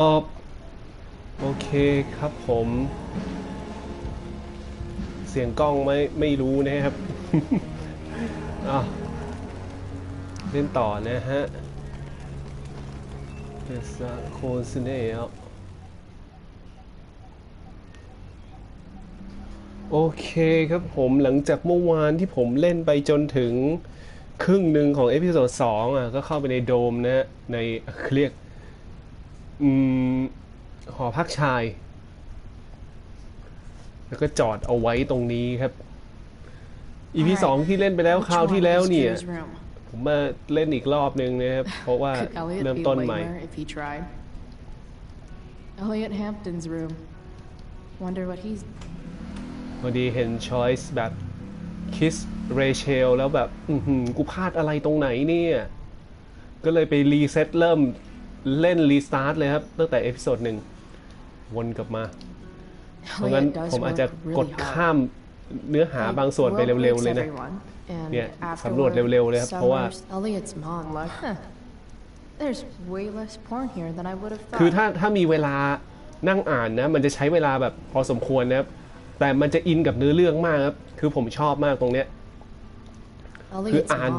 โอเคครับผมเสียงกล้องไม่รู้นะครับอ่ะเล่นต่อนะฮะเดซาโคซเนลโอเคครับผมหลังจากเมื่อวานที่ผมเล่นไปจนถึงครึ่งหนึ่งของเอพิโซด2อ่ะก็เข้าไปในโดมนะฮะในเรียกอืมหอพักชายแล้วก็จอดเอาไว้ตรงนี้ครับ EP 2ที่เล่นไปแล้วคราวที่แล้วเนี่ยผมมาเล่นอีกรอบนึงนะครับเพราะว่าเริ่มต้นใหม่ Elliot Hampton's room. Wonder what he's. พอดีเห็นช้อยส์แบบคิสเรเชลแล้วแบบกูพลาดอะไรตรงไหนเนี่ยก็เลยไปรีเซ็ตเริ่มเล่นรีสตาร์ทเลยครับตั้งแต่เอพิโซด1วนกลับมาเพราะงั้นผมอาจจะกดข้ามเนื้อหาบางส่วนไปเร็วๆเลยนะเนี่ยสำรวจเร็วๆเลยครับเพราะว่าคือถ้ามีเวลานั่งอ่านนะมันจะใช้เวลาแบบพอสมควรนะครับแต่มันจะอินกับเนื้อเรื่องมากครับคือผมชอบมากตรงเนี้ยคืออ่าน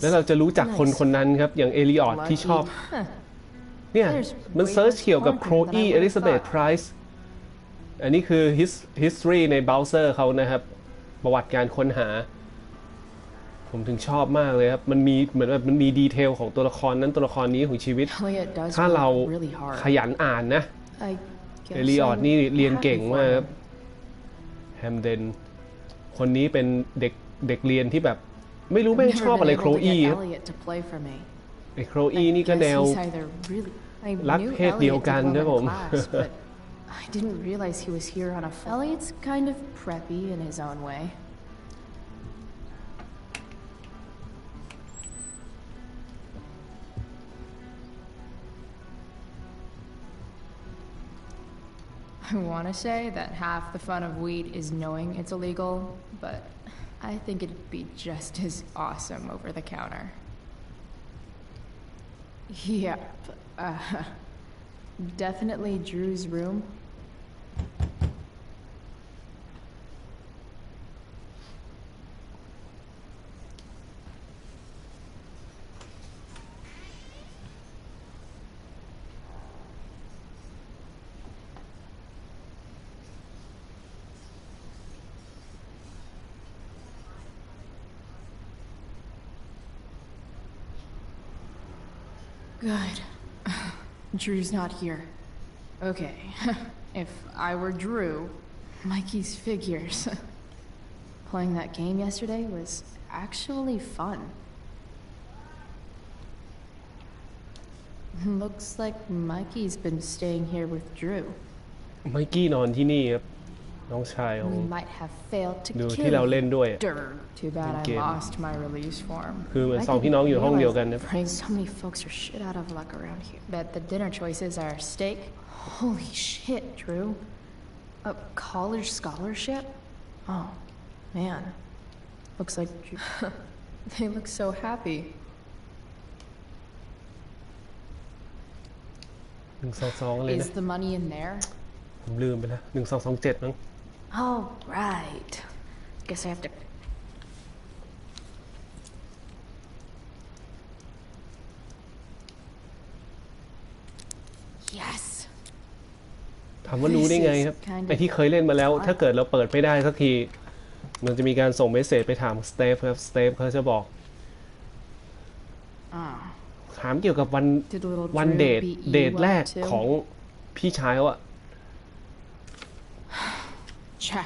แล้วเราจะรู้จักคนคนนั้นครับอย่างเอลิออตที่ชอบเนี่ยมันเซิร์ชเกี่ยวกับโคลอีเอลิซาเบธไพรส์อันนี้คือ history ในเบราว์เซอร์เขานะครับประวัติการค้นหาผมถึงชอบมากเลยครับมันมีเหมือนแบบมันมีดีเทลของตัวละครนั้นตัวละครนี้ของชีวิตถ้าเราขยันอ่านนะเอลิออตนี่เรียนเก่งมากครับแฮมเดนคนนี้เป็นเด็กเรียนที่แบบไม่รู้แม่งชอบอะไรโคลอีครับไอโคลอีนี่ก็แนวรักเพศเดียวกันนะผม I didn't realize he was here on a. Elliot's kind of preppy in his own way. I want to say that half the fun of weed is knowing it's illegal, but I think it'd be just as awesome over the counter. Yep. Definitely Drew's room. Good. Drew's not here. Okay. If I were Drew, Mikey's figures. Playing that game yesterday was actually fun. Looks like Mikey's been staying here with Drew. ไมกี้นอนที่นี่ครับน้องชายของ We might have failed to ดู kill ที่เราเล่นด้วย Too bad I lost my release form. คือเหมือนสองพี่น้องอยู่ห้องเดียวกันนะ So many folks are shit out of luck around here. Bet the dinner choices are steak. Holy shit, Drew. A college scholarship? Oh, man. Looks like they look so happy. 122เลยนะ Is the money in there? ผมลืมไปแล้ว1227มั้ง Oh, right. Guess I have to. Yes. ถามว่ารู้ได้ไงครับไอที่เคยเล่นมาแล้วถ้าเกิดเราเปิดไม่ได้สักทีมันจะมีการส่งเมสเสจไปถามสเตฟครับสเตฟเขาจะบอกถามเกี่ยวกับวันเดทแรกของพี่ชายเขาอะ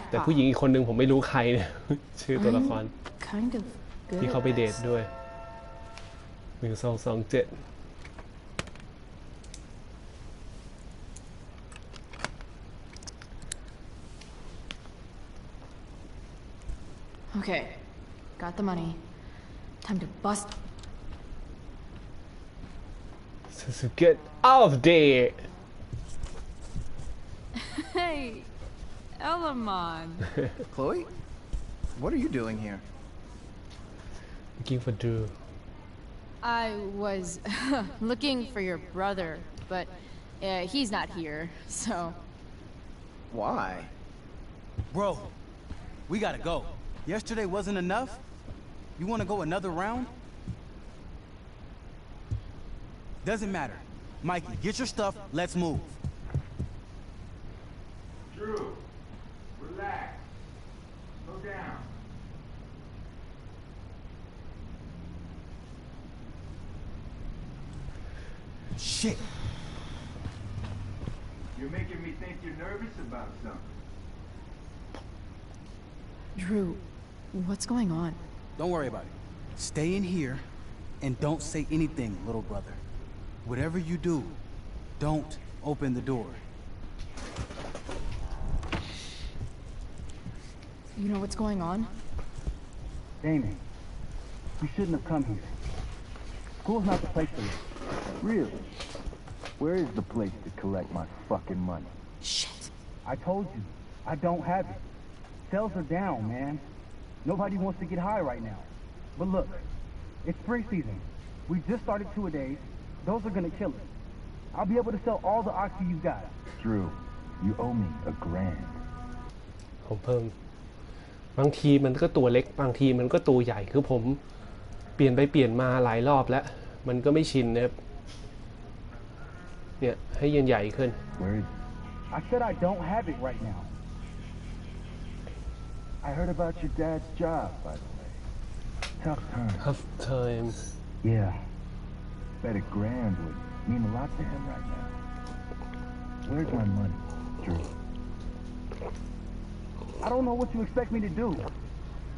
แต่ผู้หญิงอีกคนนึงผมไม่รู้ใครเนี่ยชื่อตัวละครที่เขาไปเดทด้วย1227Okay, got the money. Time to bust. To get out of there. Hey, Elamon. Chloe, what are you doing here? Looking for Drew. I was looking for your brother, but He's not here, so... Why? Bro, we gotta go. Yesterday wasn't enough? You wanna go another round? Doesn't matter. Mikey, get your stuff, let's move. Drew, relax. Slow down. Shit. You're making me think you're nervous about something. Drew, what's going on? Don't worry about it. Stay in here and don't say anything, little brother. Whatever you do, don't open the door. You know what's going on? Damon, you shouldn't have come here. School's not the place for you. Really? Where is the place to collect my fucking money? Shit. I told you, I don't have it. Sales are down, man. Nobody wants to get high right now. But look, it's spring season. We just started two-a-days. Those are gonna kill us. I'll be able to sell all the oxy you've got. Drew, you owe me $1,000. ผมเพิ่มบางทีมันก็ตัวเล็กบางทีมันก็ตัวใหญ่คือผมเปลี่ยนไปเปลี่ยนมาหลายรอบแล้วมันก็ไม่ชินนะครับเนี่ยให้ยันใหญ่ขึ้น Where is I said I don't have it right now. I heard about your dad's job, by the way. Tough time. Tough time Yeah. Bet $1,000 would mean a lot to him right now. Where's my money, Drew? I don't know what you expect me to do.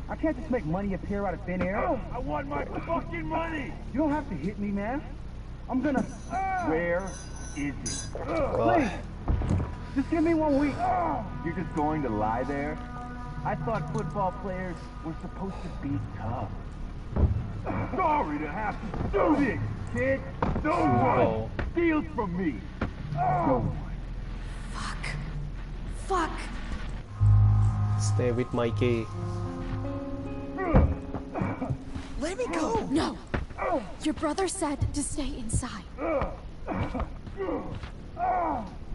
I can't just make money appear out of thin air. I want my fucking money! You don't have to hit me, man. I'm gonna... Where is it? Please! Just give me 1 week. You're just going to lie there? I thought football players were supposed to be tough. Sorry to have to do this, kid. No one steals from me. No one. Fuck. Stay with Mikey Let me go! No. Your brother said to stay inside.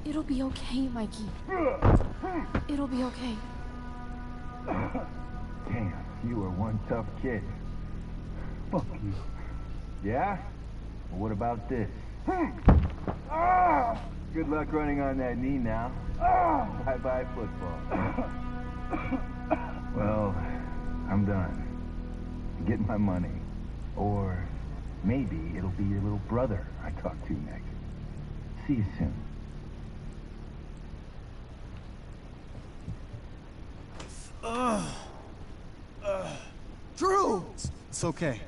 It'll be okay, Mikey. It'll be okay. Damn, you are one tough kid. Fuck you. Yeah? Well, what about this? Good luck running on that knee now. Bye-bye football. Well, I'm done. Get my money. Or maybe it'll be your little brother I talk to next. See you soon. Drew! It's okay.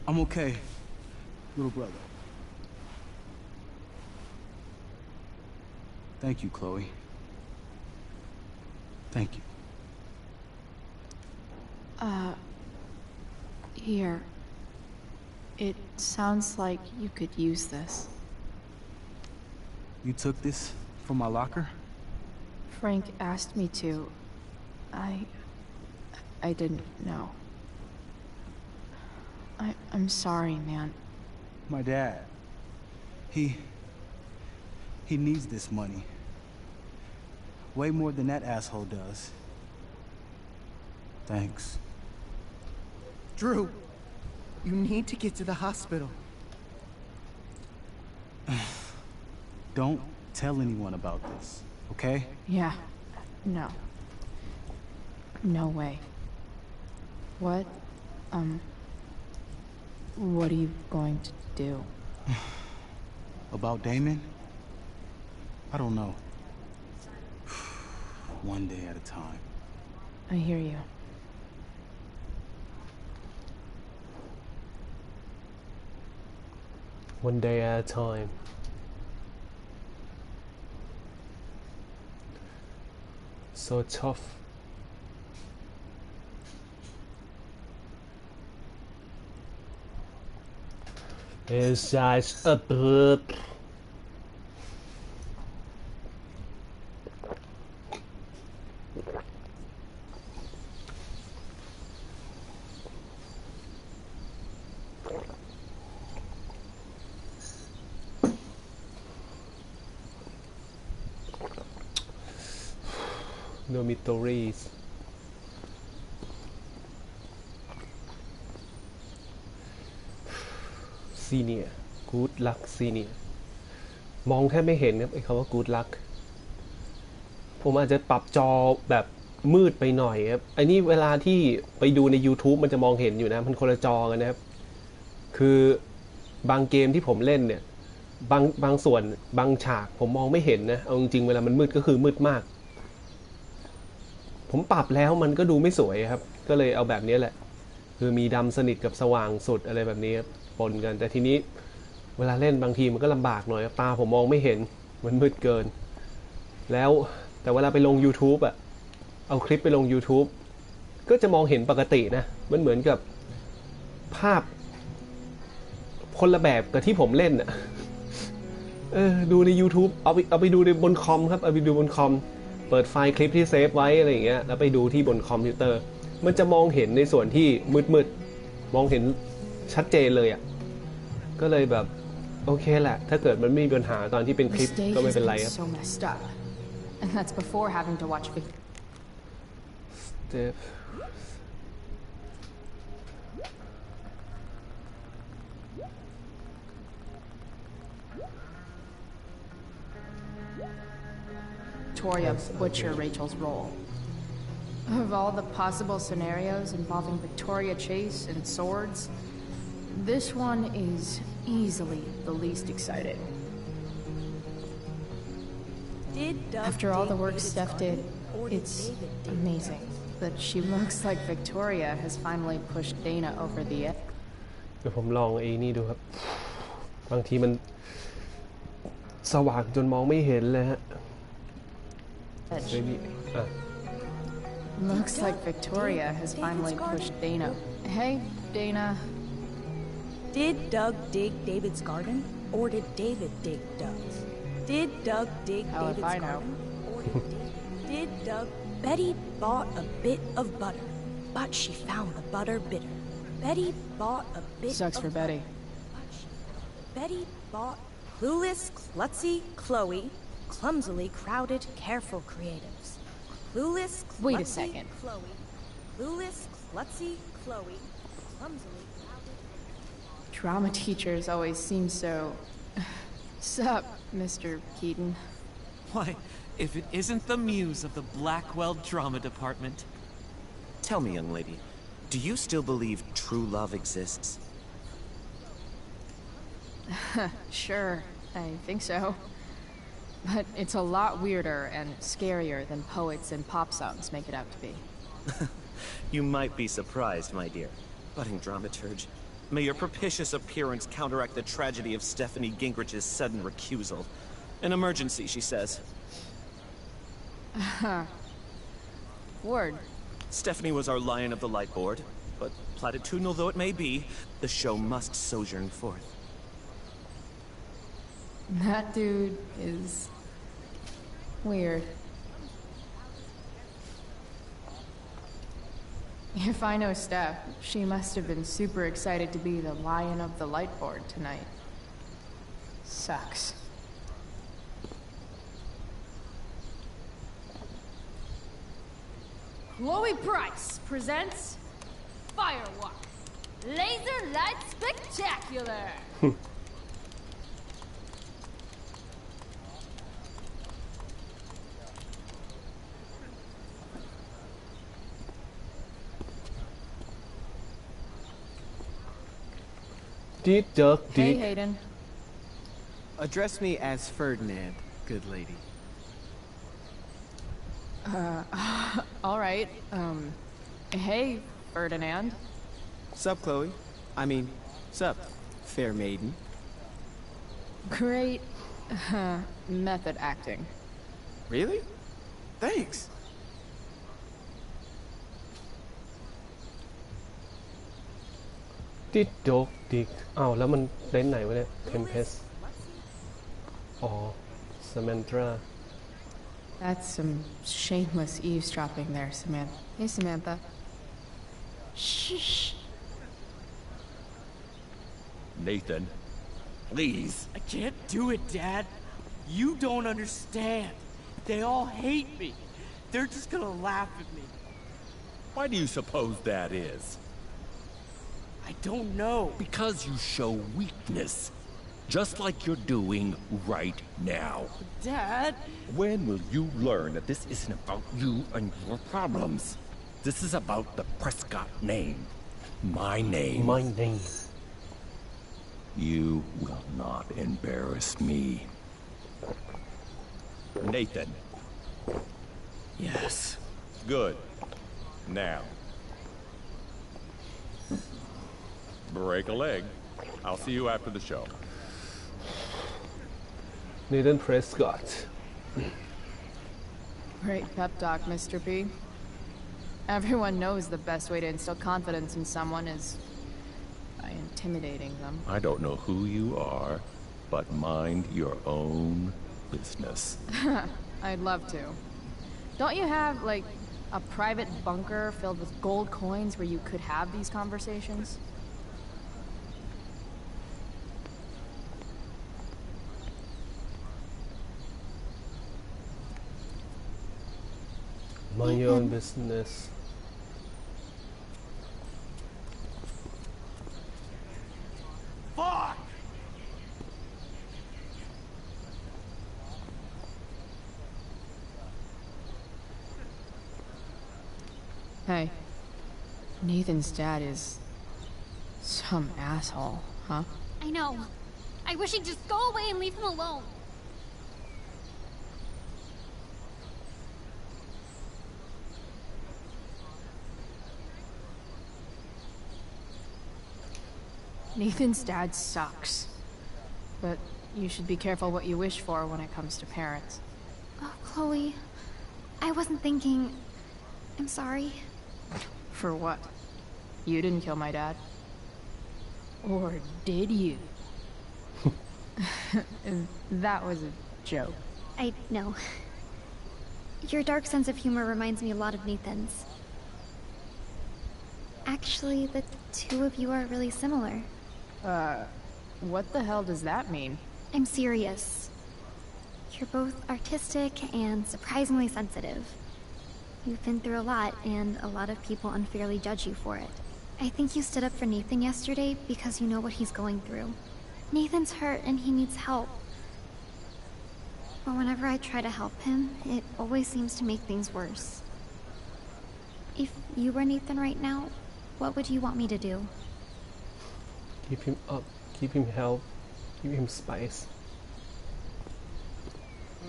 I'm okay, little brother. Thank you, Chloe. Thank you. Here. It sounds like you could use this. You took this from my locker? Frank asked me to. I didn't know. I'm sorry, man. My dad. He needs this money. Way more than that asshole does. Thanks. Drew, you need to get to the hospital. Don't tell anyone about this, okay? Yeah. No. No way. What are you going to do? About Damon? I don't know. One day at a time. I hear you. One day at a time so tough It's just a bird dormitories senior good luck senior มองแทบไม่เห็นครับไอ้คำว่า good luck ผมอาจจะปรับจอแบบมืดไปหน่อยครับไอ้นี่เวลาที่ไปดูใน YouTube มันจะมองเห็นอยู่นะมันคนละจอกันนะครับคือบางเกมที่ผมเล่นเนี่ยบางส่วนบางฉากผมมองไม่เห็นนะเอาจริงๆเวลามันมืดก็คือมืดมากผมปรับแล้วมันก็ดูไม่สวยครับก็เลยเอาแบบนี้แหละคือมีดำสนิทกับสว่างสุดอะไรแบบนี้ปนกันแต่ทีนี้เวลาเล่นบางทีมันก็ลำบากหน่อยตาผมมองไม่เห็นมันมืดเกินแล้วแต่เวลาไปลง YouTube อ่ะเอาคลิปไปลง YouTube ก็จะมองเห็นปกตินะมันเหมือนกับภาพคนละแบบกับที่ผมเล่นอ่ะดูใน YouTube เอาไปดูในบนคอมครับเอาไปดูบนคอมเปิดไฟล์คลิปที่เซฟไว้อะไรอย่างเงี้ยแล้วไปดูที่บนคอมพิวเตอร์มันจะมองเห็นในส่วนที่มืดๆมองเห็นชัดเจนเลยอ่ะก็เลยแบบโอเคแหละถ้าเกิดมันไม่มีปัญหาตอนที่เป็นคลิปก็ไม่เป็นไรครับ And that's before having to watch Steph Victoria butcher Rachel's role. Of all the possible scenarios involving Victoria Chase and swords, this one is easily the least exciting. After all the work Steph did, it's amazing that she looks like Victoria has finally pushed Dana over the edge. เดี๋ยวผมลองไอ้นี่ดูครับบางทีมันสว่างจนมองไม่เห็นเลยฮะ Looks like Victoria has finally pushed Dana. Hey, Dana. Did Doug dig David's garden, or did David dig Doug's? Did Doug dig David's garden, or did Doug? Betty bought a bit of butter, but she found the butter bitter. Betty bought a bit Sucks of for Betty. Betty bought clueless, klutzy Chloe, clumsily crowded, careful creatives. Clueless, klutzy Wait a second. Chloe, clueless, klutzy Chloe, clumsily crowded. Drama teachers always seem so... Sup, Mr. Keaton? Why, if it isn't the muse of the Blackwell Drama Department. Tell me, young lady, do you still believe true love exists? Sure, I think so. But it's a lot weirder and scarier than poets and pop songs make it out to be. You might be surprised, my dear. Budding dramaturge, may your propitious appearance counteract the tragedy of Stephanie Gingrich's sudden recusal. An emergency, she says. Word. Stephanie was our lion of the light board, but platitudinal though it may be, the show must sojourn forth. That dude is... weird. If I know Steph, she must have been super excited to be the lion of the light board tonight. Sucks. Chloe Price presents Firewalk Laser Light Spectacular. Deep Duck Hey, Dick Hayden. Address me as Ferdinand, good lady. All right. Hey, Ferdinand. Sup, Chloe? I mean, sup, fair maiden. Great method acting. Really? Thanks. Deep Duck Dick อ้าวแล้วมันเล่นไหนวะเนี่ย Tempest อ๋อ Samantha That's some shameless eavesdropping there, Samantha. Hey, Samantha. Shh. Nathan, please. I can't do it, Dad. You don't understand. They all hate me. They're just gonna laugh at me. Why do you suppose that is? I don't know. Because you show weakness. Just like you're doing right now. Dad? When will you learn that this isn't about you and your problems? This is about the Prescott name. My name. My name. You will not embarrass me. Nathan. Yes. Good. Now. Break a leg. I'll see you after the show. Nathan Prescott. Great pep talk, Mr. P. Everyone knows the best way to instill confidence in someone is by intimidating them. I don't know who you are, but mind your own business. I'd love to. Don't you have, like, a private bunker filled with gold coins where you could have these conversations? Mind your own business. Fuck! Hey, Nathan's dad is some asshole, huh? I know. I wish he'd just go away and leave him alone. Nathan's dad sucks. But you should be careful what you wish for when it comes to parents. Oh, Chloe. I wasn't thinking... I'm sorry. For what? You didn't kill my dad? Or did you? That was a joke. I know. Your dark sense of humor reminds me a lot of Nathan's. Actually, the two of you are really similar. What the hell does that mean? I'm serious. You're both artistic and surprisingly sensitive. You've been through a lot, and a lot of people unfairly judge you for it. I think you stood up for Nathan yesterday because you know what he's going through. Nathan's hurt and he needs help. But whenever I try to help him, it always seems to make things worse. If you were Nathan right now, what would you want me to do? Keep him up, keep him healthy, give him spice.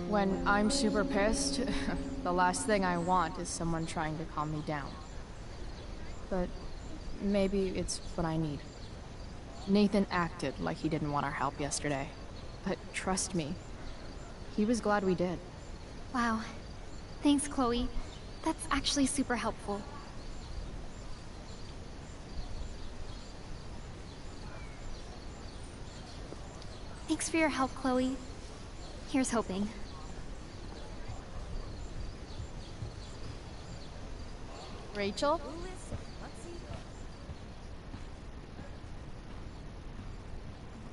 When I'm super pissed, the last thing I want is someone trying to calm me down. But maybe it's what I need. Nathan acted like he didn't want our help yesterday. But trust me, he was glad we did. Wow. Thanks, Chloe. That's actually super helpful. Thanks for your help, Chloe. Here's hoping. Rachel?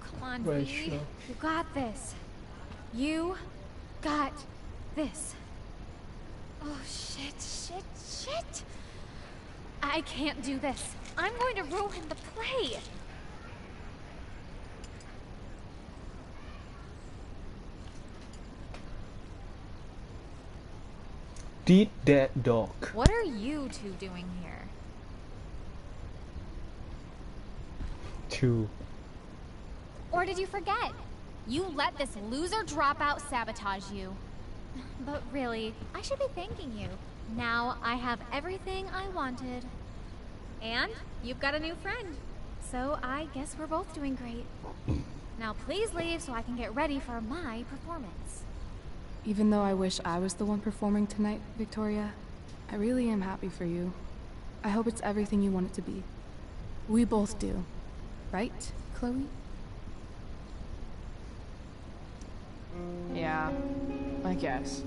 Come on, Rachel. V. You got this. You got this. Oh, shit. I can't do this. I'm going to ruin the play. Did that dog. What are you two doing here? Two. Or did you forget? You let this loser dropout sabotage you. But really, I should be thanking you. Now I have everything I wanted. And you've got a new friend. So I guess we're both doing great. Now please leave so I can get ready for my performance. Even though I wish I was the one performing tonight, Victoria, I really am happy for you. I hope it's everything you want it to be. We both do. Right, Chloe? Yeah, I guess.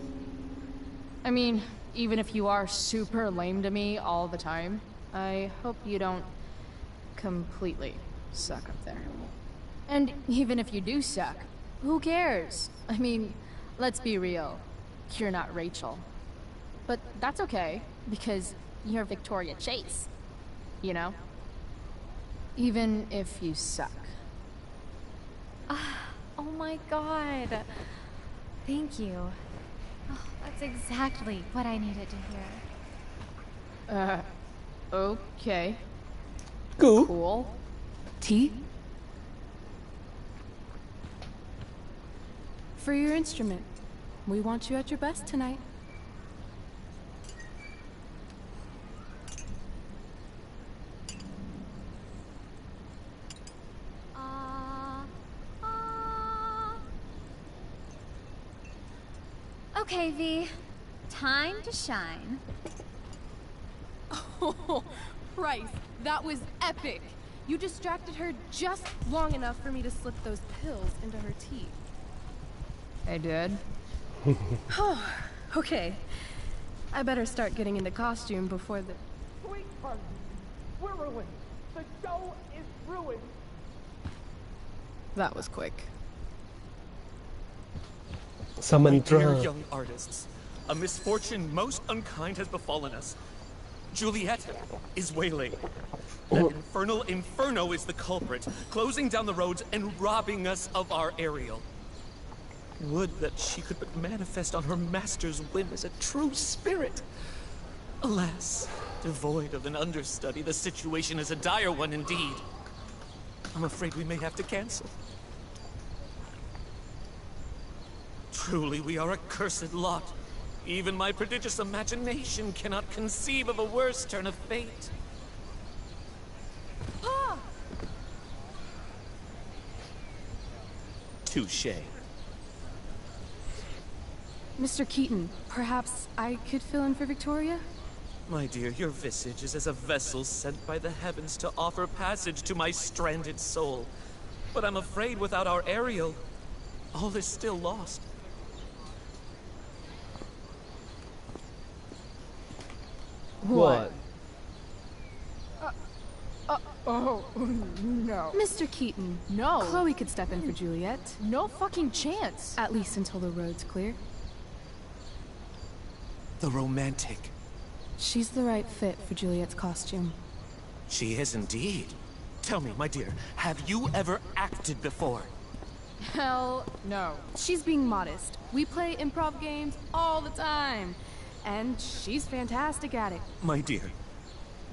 I mean, even if you are super lame to me all the time, I hope you don't completely suck up there. And even if you do suck, who cares? I mean, let's be real. You're not Rachel. But that's okay, because you're Victoria Chase. You know? Even if you suck. Oh my god. Thank you. Oh, that's exactly what I needed to hear. Okay. Cool. Tea? For your instrument. We want you at your best tonight. Okay, V. Time to shine. Oh, Bryce, that was epic. You distracted her just long enough for me to slip those pills into her tea. I did. Okay. I better start getting into costume before the... Wait, pardon. We're ruined. The show is ruined. That was quick. Summon Dear young artists, a misfortune most unkind has befallen us. Juliet is waylaid. That infernal inferno is the culprit, closing down the roads and robbing us of our aerial. Would that she could but manifest on her master's whim as a true spirit. Alas, devoid of an understudy, the situation is a dire one indeed. I'm afraid we may have to cancel. Truly, we are a cursed lot. Even my prodigious imagination cannot conceive of a worse turn of fate. Ah! Touché. Mr. Keaton, perhaps I could fill in for Victoria? My dear, your visage is as a vessel sent by the heavens to offer passage to my stranded soul. But I'm afraid without our Ariel, all is still lost. What? Oh, no. Mr. Keaton. No. Chloe could step in for Juliet. No fucking chance. At least until the road's clear. The romantic. She's the right fit for Juliet's costume. She is indeed. Tell me, my dear, have you ever acted before? Hell no. She's being modest. We play improv games all the time. And she's fantastic at it. My dear,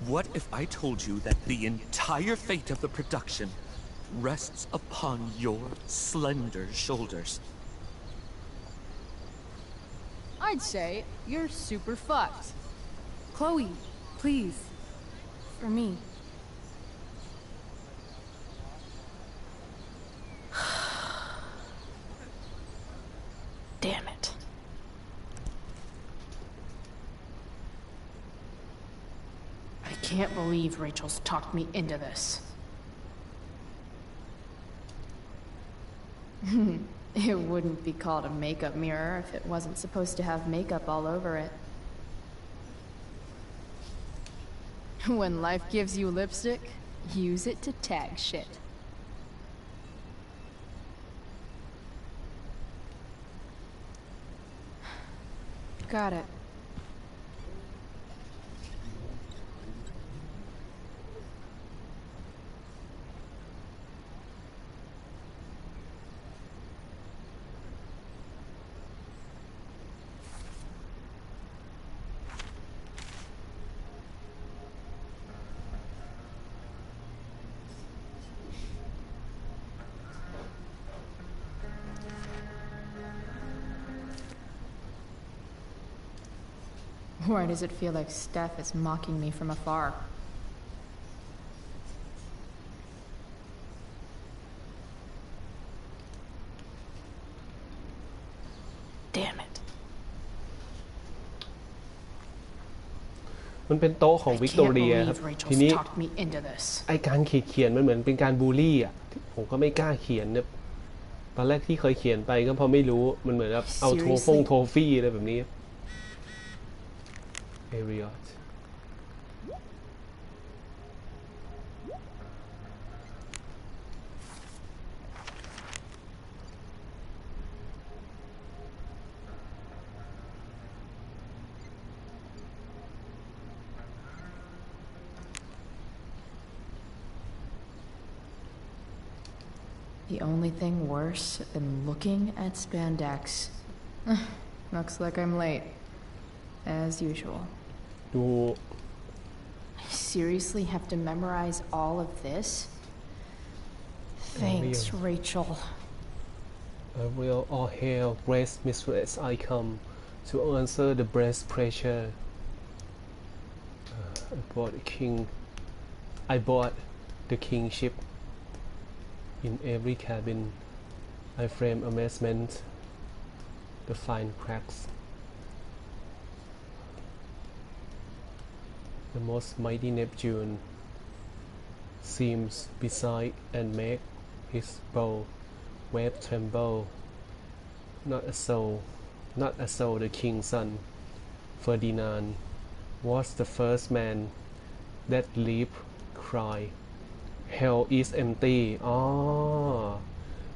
what if I told you that the entire fate of the production rests upon your slender shoulders? I'd say you're super fucked. Chloe, please. For me. Damn it. I can't believe Rachel's talked me into this. It wouldn't be called a makeup mirror if it wasn't supposed to have makeup all over it. When life gives you lipstick, use it to tag shit. Got it. Why does it feel like Steph is mocking me from afar? Damn it. มันเป็นโต๊ะของวิกตอเรียครับ ทีนี้ talked me into this. ไอการเขียนมันเหมือนเป็นการบูลลี่อ่ะผมก็ไม่กล้าเขียนเนี่ยตอนแรกที่เคยเขียนไปก็เพราะไม่รู้มันเหมือนแบบเอาโทฟี่อะไรแบบนี้เอริออต The only thing worse than looking at spandex. Looks like I'm late. As usual. Do I seriously have to memorize all of this? Thanks, Rachel. I will all hail grace mistress. I come to answer the breast pressure. I bought the kingship. In every cabin, I frame amazement. The fine cracks. The most mighty Neptune seems beside and make his bow wave tremble. Not as so the king's son, Ferdinand, was the first man that leaped cry, Hell is empty. อ๋อ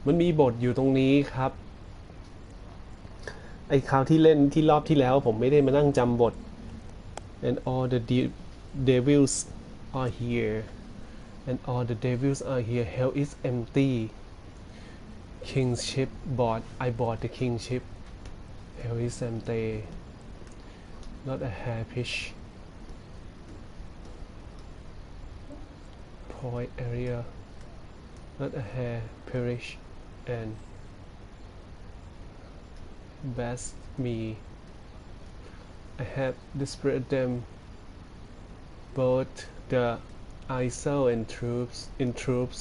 มันมีบทอยู่ตรงนี้ครับ ไอ้คราวที่เล่นที่รอบที่แล้วผมไม่ได้มานั่งจำบท and all the devils are here and all the devils are here hell is empty kingship I bought the kingship hell is empty not a hair pitch point area not a hair perish and best me I have disparate them both the ISO and troops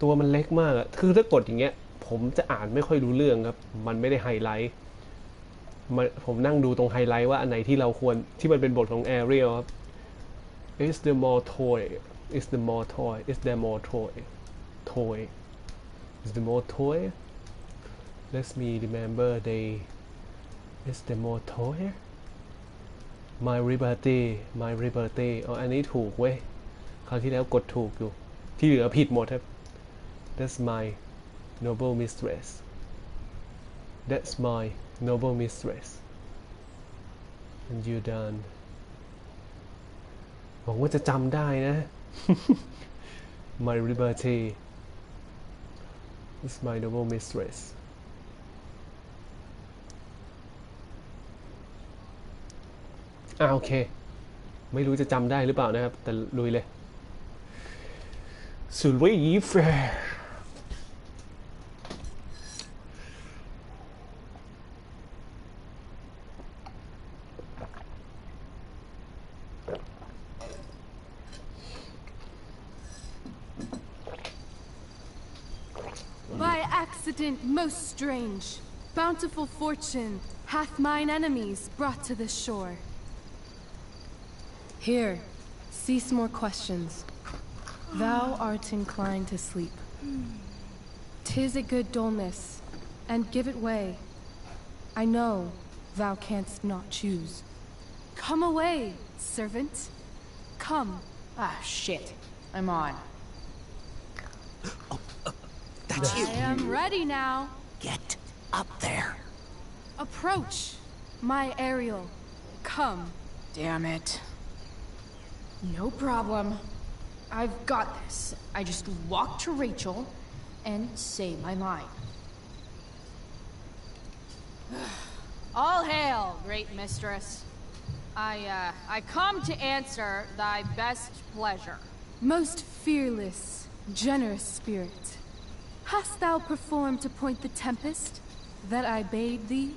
ตัวมันเล็กมากอะคือถ้ากดอย่างเงี้ยผมจะอ่านไม่ค่อยรู้เรื่องครับมันไม่ได้ไฮไลท์ผมนั่งดูตรงไฮไลท์ว่าอันไหนที่เราควรที่มันเป็นบทของ Ariel ครับ is the more toy is the more toy is there more toy is the more toy let me remember they is the more toy my liberty อ๋ออันนี้ถูกเว้ยคราวที่แล้วกดถูกอยู่ที่เหลือผิดหมดครับ that's my noble mistress that's my noble mistress and you done หวังว่าจะจำได้นะ my liberty is my noble mistressโอเคไม่รู้จะจำได้หรือเปล่านะครับแต่ลุยเลยสุริยแฟร์ By accident most strange, bountiful fortune hath mine enemies brought to this shore. Here, cease more questions. Thou art inclined to sleep. 'Tis a good dullness, and give it way. I know thou canst not choose. Come away, servant. Come. Ah, shit. I'm on. That's you. I am ready now. Get up there. Approach, my Ariel. Come. Damn it. No problem. I've got this. I just walk to Rachel and say my line. All hail, great mistress. I come to answer thy best pleasure. Most fearless, generous spirit, hast thou performed to point the tempest that I bade thee?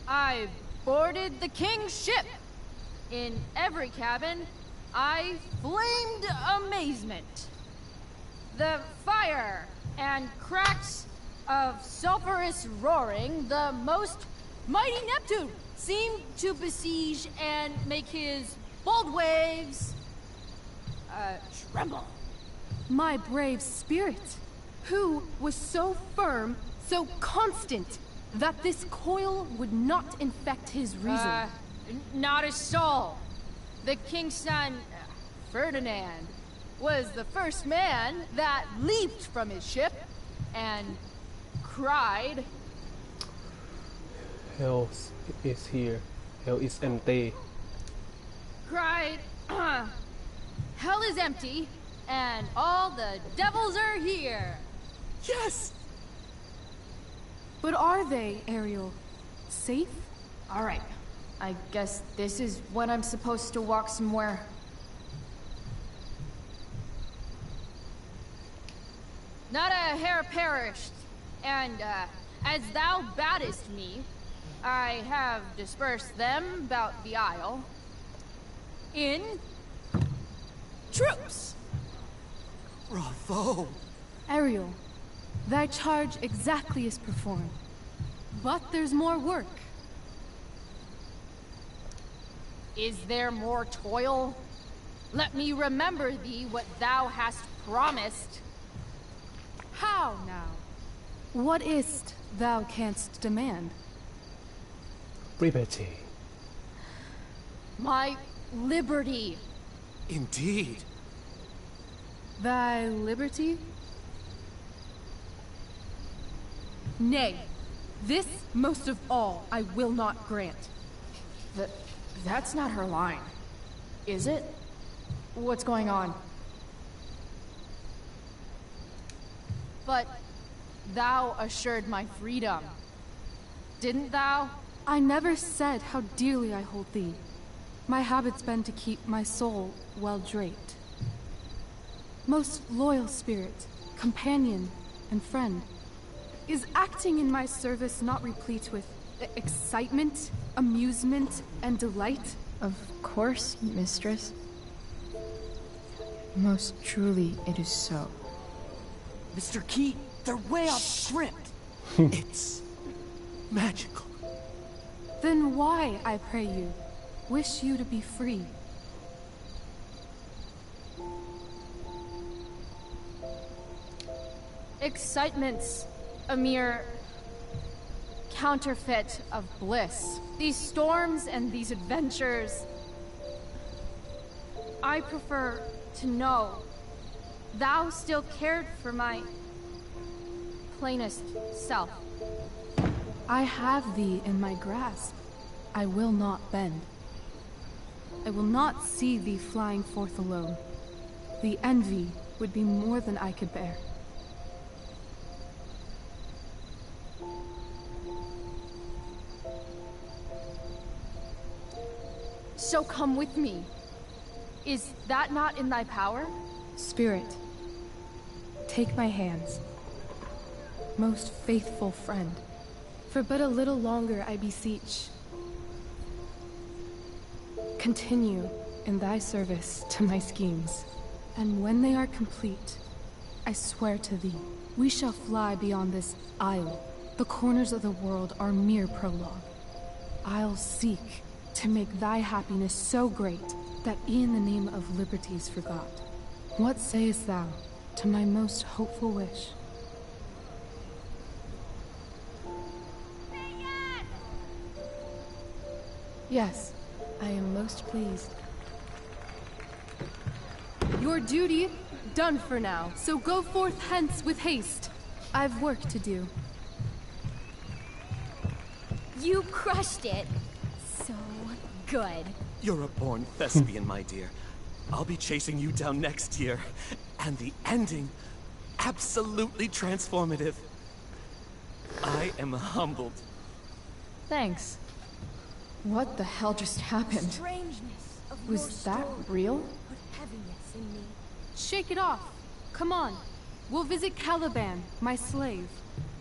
I boarded the king's ship. In every cabin, I flamed amazement. The fire and cracks of sulphurous roaring, the most mighty Neptune seemed to besiege and make his bold waves tremble. My brave spirit, who was so firm, so constant, that this coil would not infect his reason. Not a soul. The king's son, Ferdinand, was the first man that leaped from his ship and cried, Hell is here. Hell is empty. Cried, Hell is empty, and all the devils are here. Yes! But are they, Ariel? Safe? Alright. I guess this is when I'm supposed to walk somewhere. Not a hair perished, and, as thou baddest me, I have dispersed them about the isle in troops. Bravo! Ariel, thy charge exactly is performed. But there's more work. Is there more toil? Let me remember thee what thou hast promised. How now? What is't thou canst demand? Liberty. My liberty. Indeed. Thy liberty? Nay, this most of all I will not grant. That's not her line, is it? What's going on? But thou assured my freedom, didn't thou? I never said how dearly I hold thee. My habit's been to keep my soul well draped. Most loyal spirit, companion, and friend. Is acting in my service not replete with excitement, amusement, and delight? Of course, mistress. Most truly it is so. Mr. Key, they're way off script. It's magical. Then why, I pray you, wish you to be free? Excitement's a mere counterfeit of bliss. These storms and these adventures, I prefer to know thou still cared for my plainest self. I have thee in my grasp. I will not bend. I will not see thee flying forth alone. The envy would be more than I could bear. So come with me. Is that not in thy power? Spirit, take my hands. Most faithful friend, for but a little longer I beseech. Continue in thy service to my schemes, and when they are complete, I swear to thee, we shall fly beyond this isle. The corners of the world are mere prologue. I'll seek to make thy happiness so great that e'en the name of liberty's forgot. What sayest thou to my most hopeful wish? Yes, I am most pleased. Your duty done for now, so go forth hence with haste. I've work to do. You crushed it. So good. You're a born thespian, my dear. I'll be chasing you down next year. And the ending, absolutely transformative. I am humbled. Thanks. What the hell just happened? Strangeness of Was that real? put heaviness in me. Shake it off. Come on. We'll visit Caliban, my slave.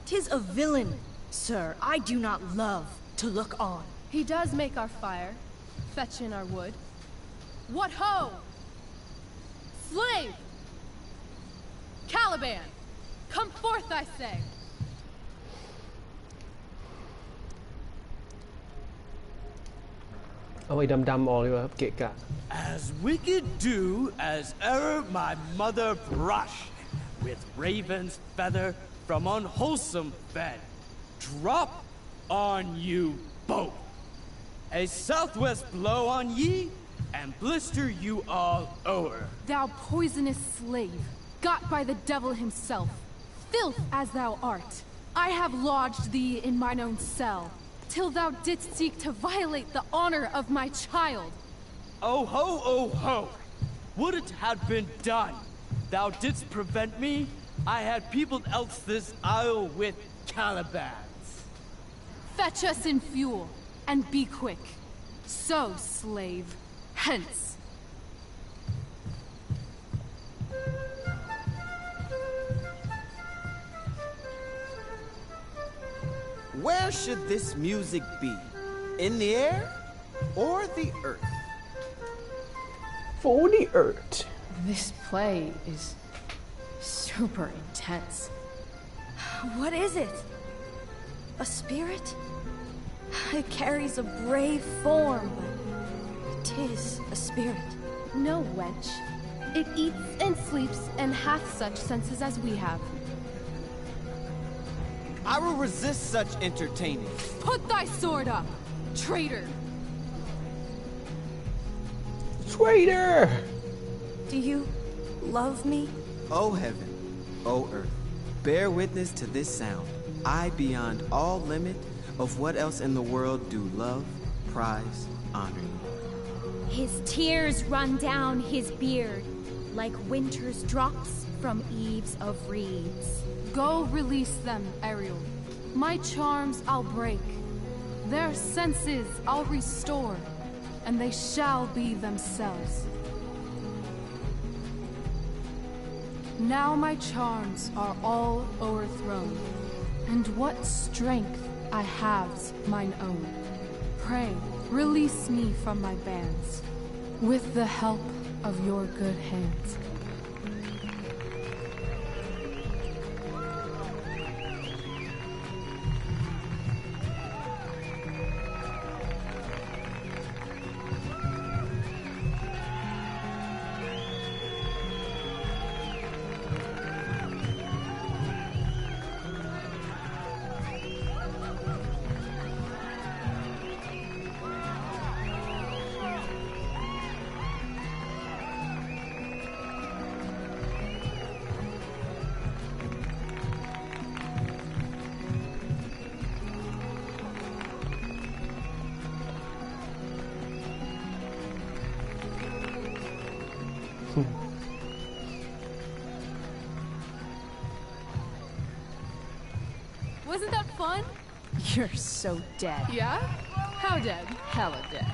'Tis a villain, sir. I do not love to look on. He does make our fire, fetch in our wood. What ho! Slave! Caliban! Come forth, I say! เอาไอ้ดำๆออกดีกว่าครับเกะกะ As wicked do as ever my mother brush with raven's feather from unwholesome bed. Drop on you both. A southwest blow on ye, and blister you all over. Thou poisonous slave, got by the devil himself, filth as thou art, I have lodged thee in mine own cell, till thou didst seek to violate the honor of my child. Oh ho, oh ho! would it have been done? Thou didst prevent me. I had peopled else this isle with Calibans. Fetch us in fuel, and be quick. So, slave, hence. Where should this music be? In the air or the earth? For the earth. This play is super intense. What is it? A spirit? It carries a brave form, but 'tis a spirit. No, wench. It eats and sleeps and hath such senses as we have. I will resist such entertaining. Put thy sword up, traitor! Traitor! Do you love me? O heaven, O earth, bear witness to this sound. I, beyond all limit of what else in the world do love, prize, honor you. His tears run down his beard like winter's drops from eaves of reeds. Go release them, Ariel. My charms I'll break. Their senses I'll restore, and they shall be themselves. Now my charms are all o'erthrown, and what strength I have's mine own. Pray, release me from my bands, with the help of your good hands. Wasn't that fun? You're so dead. Yeah? How dead? Hella dead.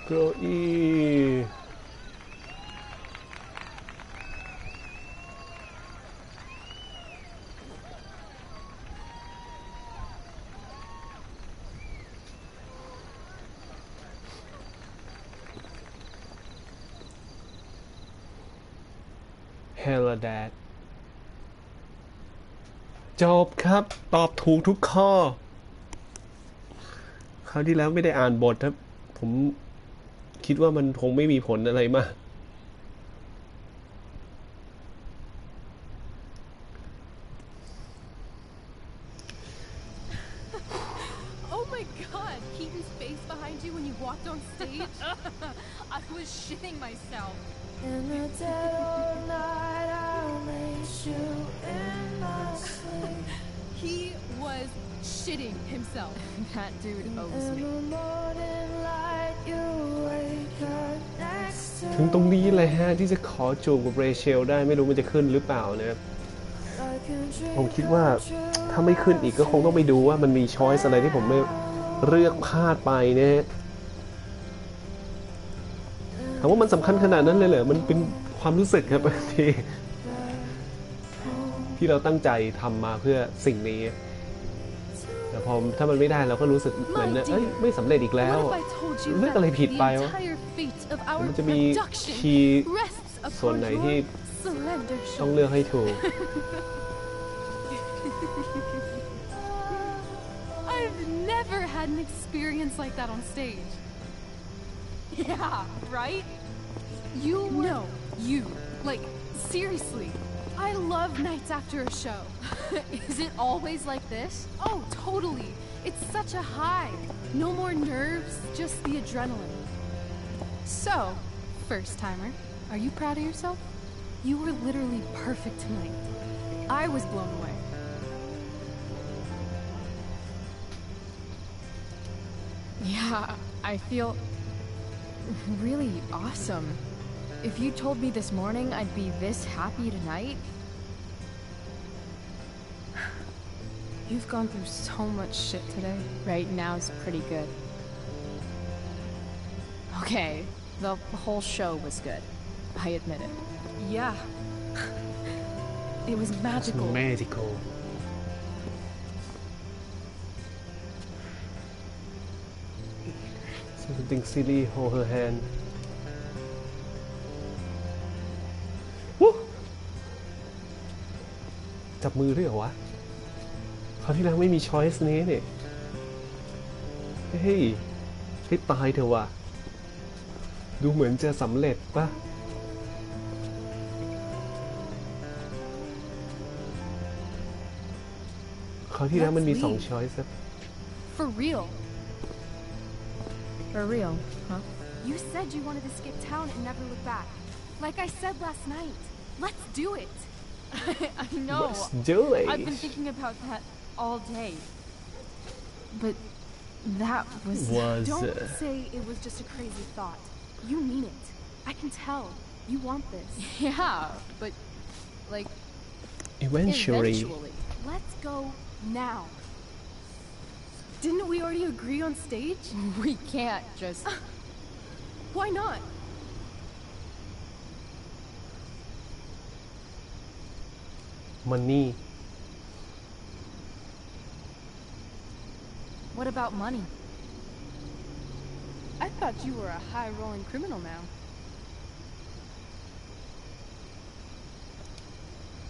Go E. Hella dad จบครับตอบถูกทุกข้อคราวที่แล้วไม่ได้อ่านบทครับผมคิดว่ามันคงไม่มีผลอะไรมาก Oh my god, Keaton's face behind you when you walked on stage? I was shitting myself. In the dead of night, I'll lace you in my sleep. He was shitting himself. That dude owes In me. the morning light, you wake up next to ถึงตรงนี้เลยฮะที่จะขอจูบกับเรเชลได้ไม่รู้มันจะขึ้นหรือเปล่านะครับผมคิดว่าถ้าไม่ขึ้นอีกก็คงต้องไปดูว่ามันมีช้อยส์อะไรที่ผมไม่เลือกพลาดไปนะถามว่ามันสำคัญขนาดนั้นเลยเหรอมันเป็นความรู้สึกครับที่เราตั้งใจทำมาเพื่อสิ่งนี้แต่พอถ้ามันไม่ได้เราก็รู้สึกเหมือนเอ้ยไม่สำเร็จอีกแล้วเลือกอะไรผิดไปวะมันจะมีคีย์ส่วนไหนที่ต้องเลือกให้ถูก I've never had an experience like that on stage. Yeah, right? You know, you. Like, seriously. I love nights after a show. Is it always like this? Oh, totally. It's such a high. No more nerves, just the adrenaline. So, first timer, are you proud of yourself? You were literally perfect tonight. I was blown away. Yeah, I feel really awesome. If you told me this morning I'd be this happy tonight. You've gone through so much shit today. Right now is pretty good. Okay, the whole show was good. I admit it. Yeah. It was magical. It's magical. Something silly, hold her hand. Woo! จับมือด้วยเหรอวะคราวที่แล้วไม่มีช้อยส์นี้เนี่ยเฮ้ยให้ตายเถอะวะดูเหมือนจะสำเร็จปะคราวที่แล้วมันมี2ช้อยส์ For real. For real, huh? You said you wanted to skip town and never look back. Like I said last night. Let's do it. I know. Let's do it. I've been thinking about that all day. But that was... Don't say it was just a crazy thought. You mean it. I can tell. You want this. Yeah, but like... Eventually. Let's go now. Didn't we already agree on stage? We can't just... Why not? Money. What about money? I thought you were a high-rolling criminal now.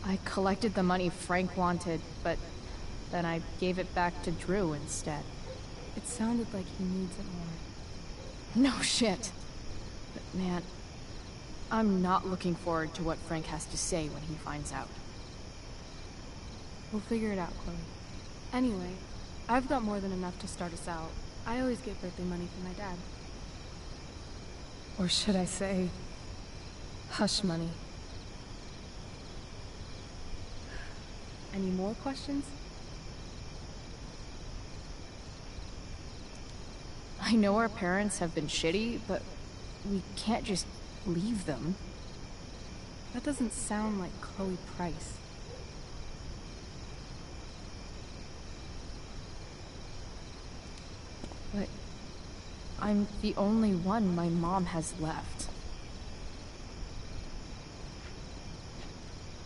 I collected the money Frank wanted, but then I gave it back to Drew instead. It sounded like he needs it more. No shit. But man, I'm not looking forward to what Frank has to say when he finds out. We'll figure it out, Chloe. Anyway, I've got more than enough to start us out. I always get birthday money from my dad. Or should I say, hush money. Any more questions? I know our parents have been shitty, but we can't just leave them. That doesn't sound like Chloe Price. But I'm the only one my mom has left.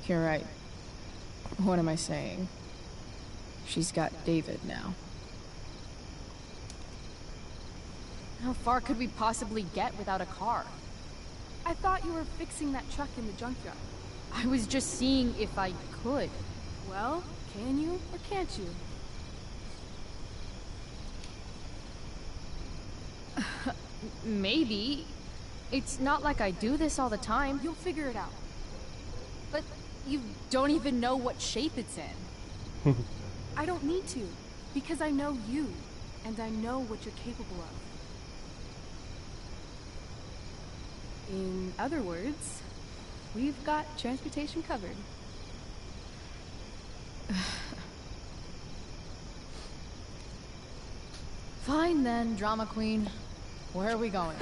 You're right. What am I saying? She's got David now. How far could we possibly get without a car? I thought you were fixing that truck in the junkyard. I was just seeing if I could. Well, can you or can't you? Maybe. It's not like I do this all the time. You'll figure it out. But you don't even know what shape it's in. I don't need to, because I know you, and I know what you're capable of. In other words, we've got transportation covered. Fine then, drama queen. Where are we going?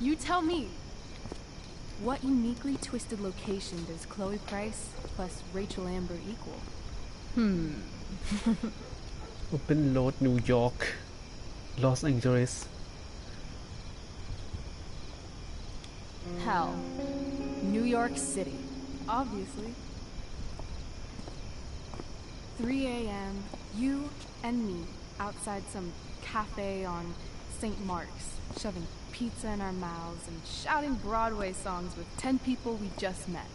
You tell me. What uniquely twisted location does Chloe Price plus Rachel Amber equal? Open Road New York Los Angeles Hell. New York City. Obviously. 3 a.m., you and me outside some cafe on St. Mark's, shoving pizza in our mouths and shouting Broadway songs with 10 people we just met.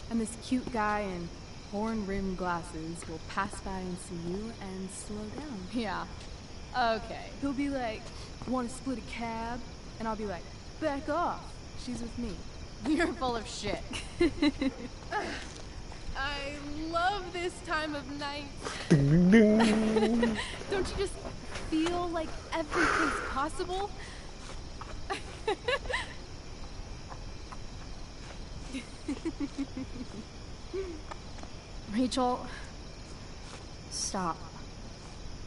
And this cute guy in horn-rimmed glasses will pass by and see you and slow down. Yeah. Okay. He'll be like, want to split a cab? And I'll be like, back off. She's with me. You're full of shit. I love this time of night. Don't you just feel like everything's possible? Rachel, stop.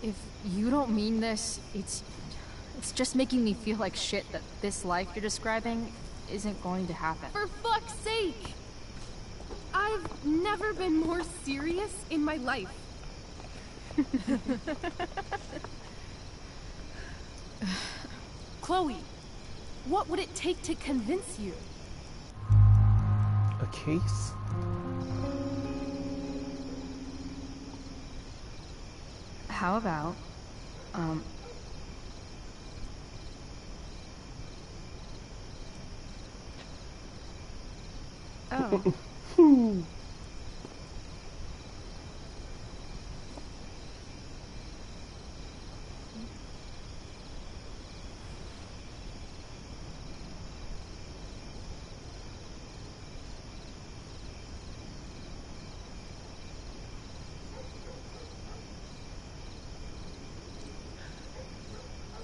If you don't mean this, it's It's just making me feel like shit that this life you're describing isn't going to happen. For fuck's sake! I've never been more serious in my life. Chloe, what would it take to convince you? A case? How about, oh.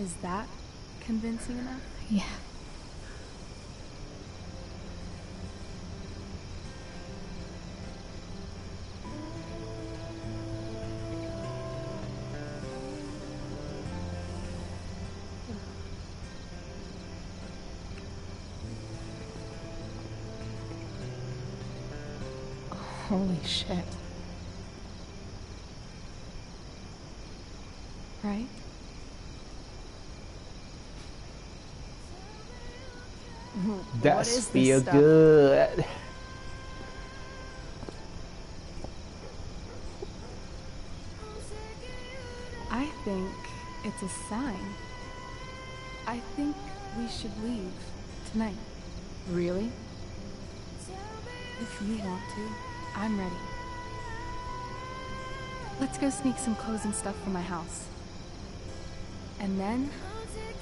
Is that convincing enough? Yeah. Holy shit. Right? That feel good. I think it's a sign. I think we should leave tonight. Really? If you want to, I'm ready. Let's go sneak some clothes and stuff from my house. And then,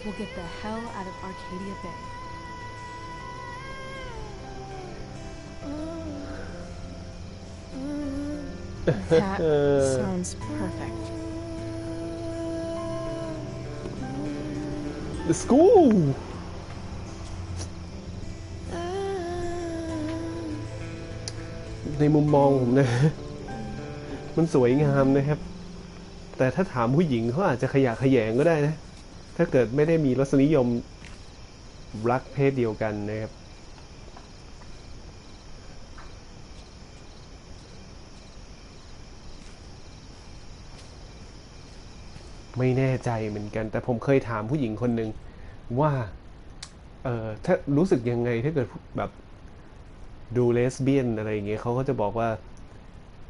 we'll get the hell out of Arcadia Bay. That sounds perfect. Let's go ในมุมมองผมนะ มันสวยงามนะครับ แต่ถ้าถามผู้หญิงเขาอาจจะขยะแขยงก็ได้นะ ถ้าเกิดไม่ได้มีรสนิยมรักเพศเดียวกันนะครับไม่แน่ใจเหมือนกันแต่ผมเคยถามผู้หญิงคนหนึ่งว่าถ้ารู้สึกยังไงถ้าเกิดแบบดูเลสเบี้ยนอะไรอย่างเงี้ยเขาก็จะบอกว่า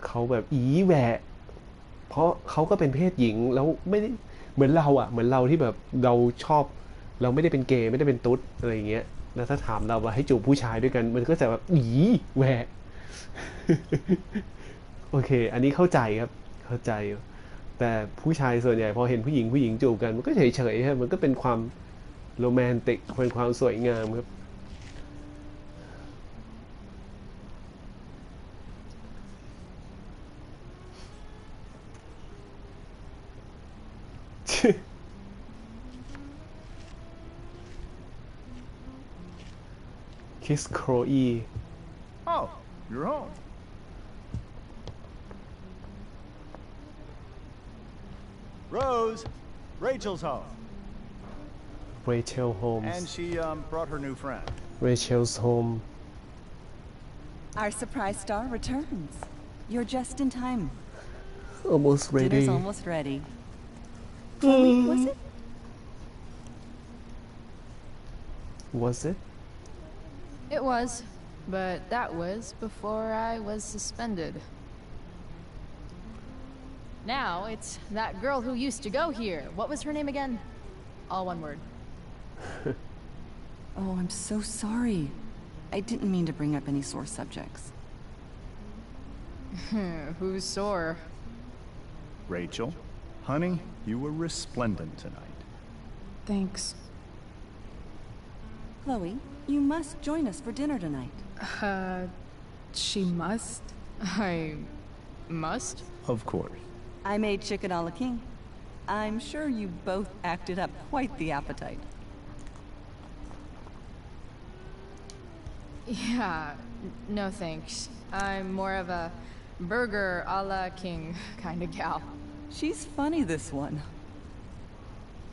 เขาแบบอีแหวะเพราะเขาก็เป็นเพศหญิงแล้วไม่ได้เหมือนเราอ่ะเหมือนเราที่แบบเราชอบเราไม่ได้เป็นเกย์ไม่ได้เป็นตุ๊ดอะไรอย่างเงี้ยแล้วถ้าถามเราว่าให้จูบผู้ชายด้วยกันมันก็จะแบบอีแหวะ โอเคอันนี้เข้าใจครับเข้าใจแต่ผู้ชายส่วนใหญ่พอเห็นผู้หญิงจูบกันมันก็เฉยๆครับมันก็เป็นความโรแมนติกเป็นความสวยงามครับ Kiss Chloe. Oh, you're home. Rose, Rachel's home. Rachel Holmes. And she brought her new friend. Rachel's home. Our surprise star returns. You're just in time. Almost ready. Dinner's almost ready. Chloe, was it? Was it? It was, but that was before I was suspended. Now it's that girl who used to go here. What was her name again? All one word. Oh, I'm so sorry. I didn't mean to bring up any sore subjects. Who's sore? Rachel, honey, you were resplendent tonight. Thanks. Chloe, you must join us for dinner tonight. She must? I must? Of course. I made chicken a la king. I'm sure you both acted up quite the appetite. Yeah, no thanks. I'm more of a burger a la king kind of gal. She's funny, this one.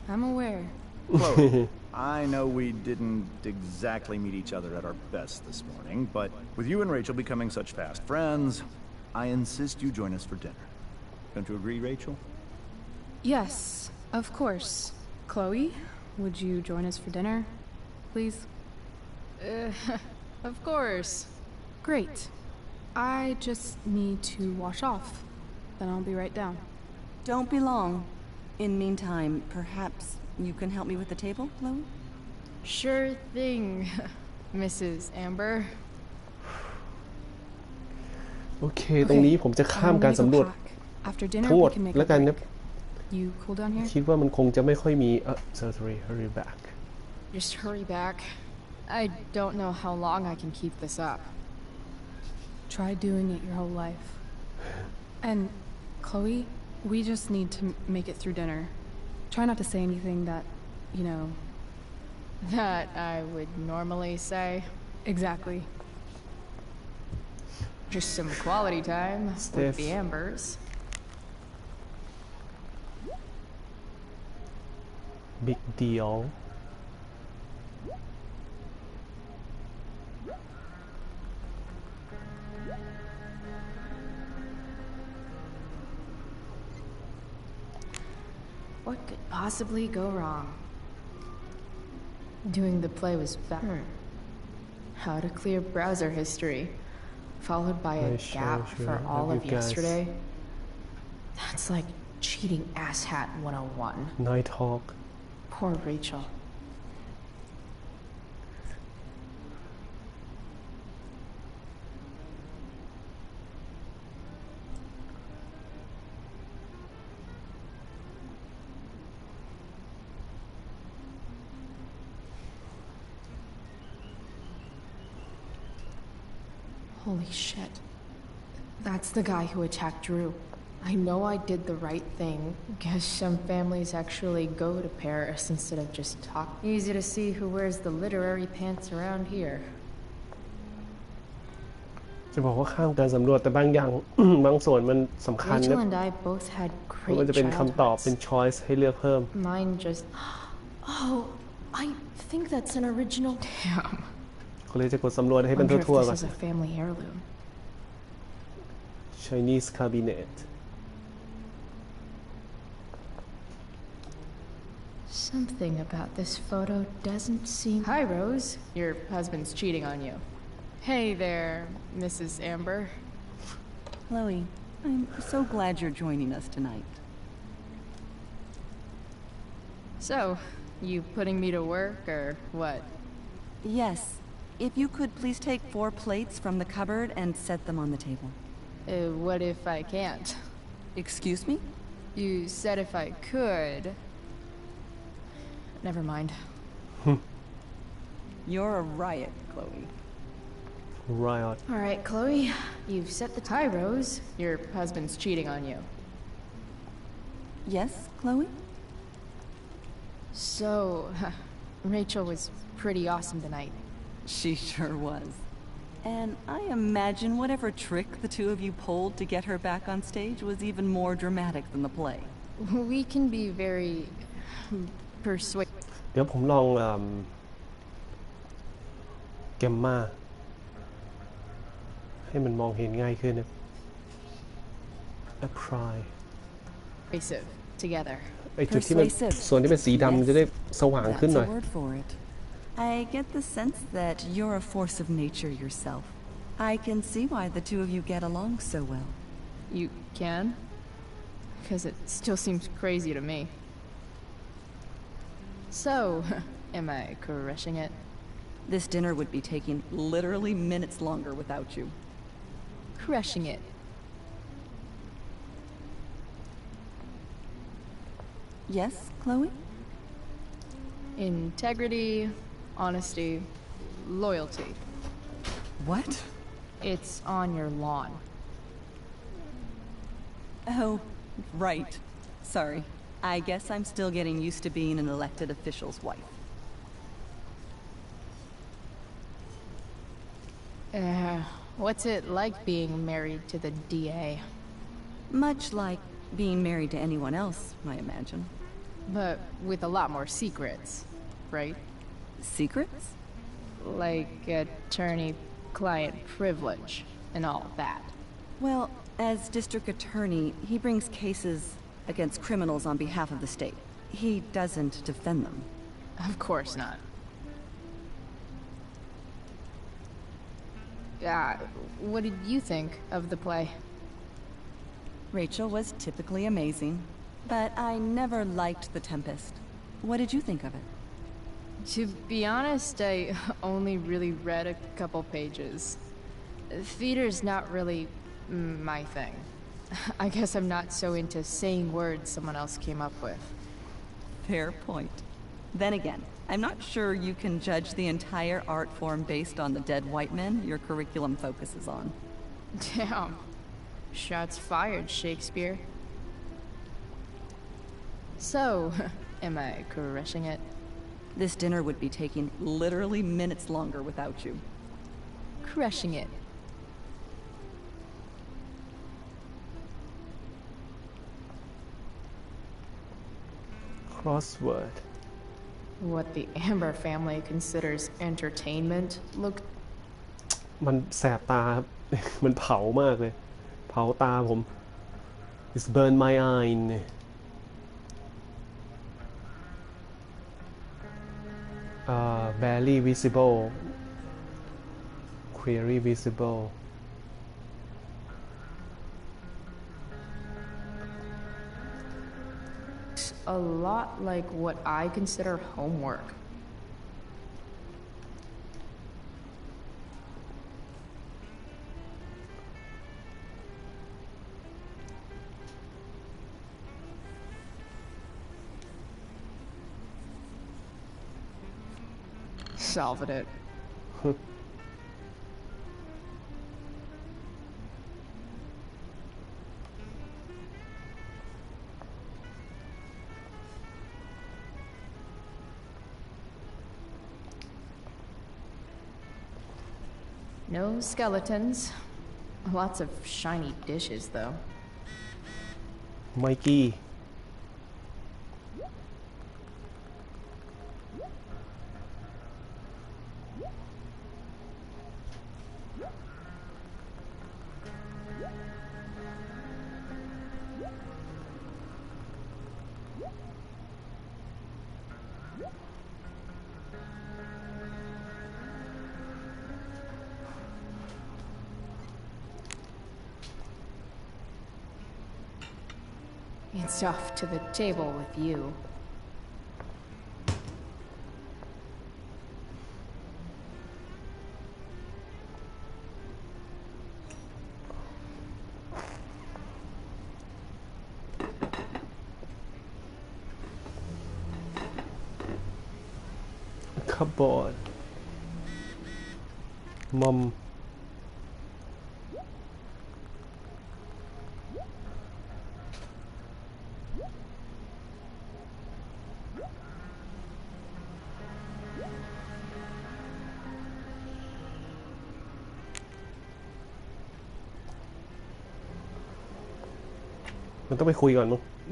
I'm aware. Chloe, I know we didn't exactly meet each other at our best this morning, but with you and Rachel becoming such fast friends, I insist you join us for dinner. Don't you agree, Rachel? Yes, of course. Chloe, would you join us for dinner, please? Of course. Great. I just need to wash off. Then I'll be right down. Don't be long. In meantime, perhaps you can help me with the table, Chloe? Sure thing, Mrs. Amber. โอเคตรงนี้ผมจะข้ามการสำรวจ After dinner, ทั้งหม we ด can make แล้ว a กันนะ break. You cool down here? คิดว่ามันคงจะไม่ค่อยมีsorry hurry back Just hurry back. I don't know how long I can keep this up. Try doing it your whole life. And, Chloe, we just need to make it through dinner. Try not to say anything that, you know... That I would normally say. Exactly. Just some quality time with the Ambers. Big deal. What could possibly go wrong? Doing the play was better. How to clear browser history, followed by a gap for all of yesterday. That's like cheating asshat 101. Nighthawk. Poor Rachel. Holy shit. That's the guy who attacked Drew. I know I did the right thing. Guess some families actually go to Paris instead of just talk. Easy to see who wears the literary pants around here. จะบอกว่าข้ามการสำรวจแต่บางอย่าง บางส่วนมันสำคัญนะ Rachel and I both had มัน great จะเป็นคำตอบ childhoods. เป็น choice ให้เลือกเพิ่ม Mine just... Oh, I think that's an original... Damn. เขาเลยจะกดสำรวจให้เป็น Wonder if ทั่วๆ this ก่อน is a family heirloom. Chinese cabinet Something about this photo doesn't seem... Hi, Rose. Your husband's cheating on you. Hey there, Mrs. Amber. Chloe, I'm so glad you're joining us tonight. So, you putting me to work, or what? Yes. If you could please take 4 plates from the cupboard and set them on the table. What if I can't? Excuse me? You said if I could. Never mind. You're a riot, Chloe. Riot. All right, Chloe. You've set the tie, Rose. Your husband's cheating on you. Yes, Chloe? So, Rachel was pretty awesome tonight. She sure was. And I imagine whatever trick the two of you pulled to get her back on stage was even more dramatic than the play. We can be very persuasive. เดี๋ยวผมลองแกมมาให้มันมองเห็นง่ายขึ้นนะ apply together. ไอจุดที่มันส่วนที่เป็นสีดำจะได้สว่างขึ้นหน่อย That's a word for it. I get the sense that you're a force of nature yourself. I can see why the two of you get along so well. You can? Because it still seems crazy to me. So, am I crushing it? This dinner would be taking literally minutes longer without you. Crushing it. Yes, Chloe? Integrity, honesty, loyalty. What? It's on your lawn. Oh, right. Sorry. I guess I'm still getting used to being an elected official's wife. What's it like being married to the DA? Much like being married to anyone else, I imagine. But with a lot more secrets, right? Secrets? Like attorney-client privilege and all of that. Well, as district attorney, he brings cases against criminals on behalf of the state. He doesn't defend them. Of course not. What did you think of the play? Rachel was typically amazing, but I never liked The Tempest. What did you think of it? To be honest, I only really read a couple pages. Theater's not really my thing. I guess I'm not so into saying words someone else came up with. Fair point. Then again, I'm not sure you can judge the entire art form based on the dead white men your curriculum focuses on. Damn. Shots fired, Shakespeare. So, am I crushing it? This dinner would be taking literally minutes longer without you. Crushing it. Crossword. What the Amber family considers entertainment look. มันแสบตาครับ มันเผามากเลย เผาตาผม It's burn my eye barely visible query visible A lot like what I consider homework. Solving it. No skeletons. Lots of shiny dishes, though. Mikey. It's off to the table with you. Cupboard. Mom.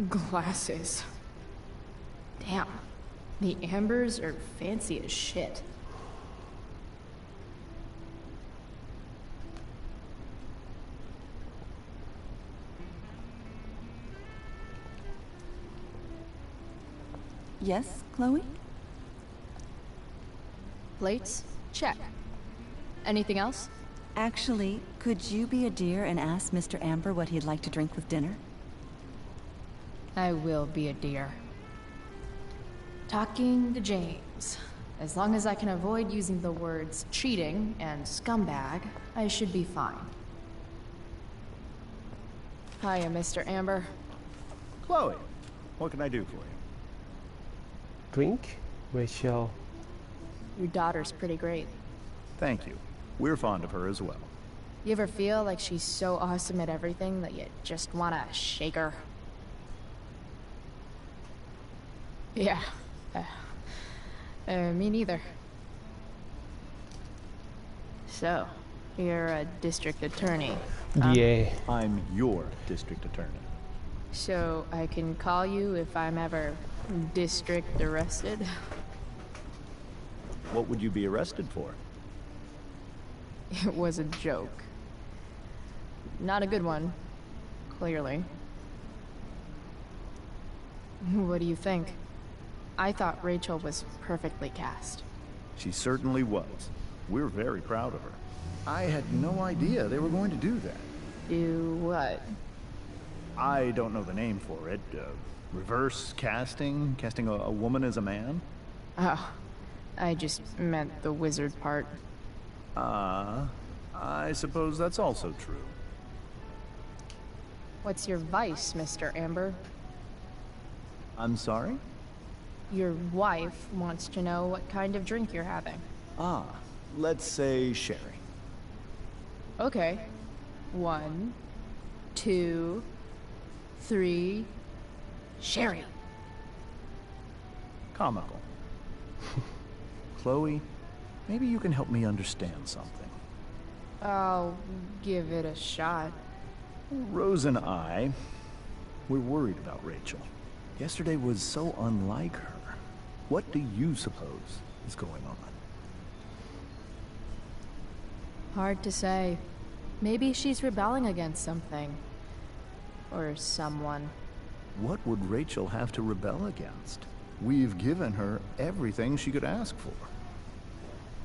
Glasses. Damn. The Ambers are fancy as shit. Yes, Chloe? Plates? Check. Anything else? Actually, could you be a dear and ask Mr. Amber what he'd like to drink with dinner? I will be a dear. Talking to James. As long as I can avoid using the words cheating and scumbag, I should be fine. Hiya, Mr. Amber. Chloe, what can I do for you? Drink? Rachel. Your daughter's pretty great. Thank you. We're fond of her as well. You ever feel like she's so awesome at everything that you just want to shake her? Yeah. Me neither. So, you're a district attorney. Yeah. I'm your district attorney. So, I can call you if I'm ever district arrested. What would you be arrested for? It was a joke. Not a good one, clearly. What do you think? I thought Rachel was perfectly cast. She certainly was. We're very proud of her. I had no idea they were going to do that. Do what? I don't know the name for it. Reverse casting? Casting a woman as a man? Oh, I just meant the wizard part. I suppose that's also true. What's your vice, Mr. Amber? I'm sorry? Your wife wants to know what kind of drink you're having. Let's say sherry. Okay. 1, 2, 3... Sherry. Comical. Chloe, maybe you can help me understand something. I'll give it a shot. Rose and I, we're worried about Rachel. Yesterday was so unlike her. What do you suppose is going on? Hard to say. Maybe she's rebelling against something. Or someone. What would Rachel have to rebel against? We've given her everything she could ask for.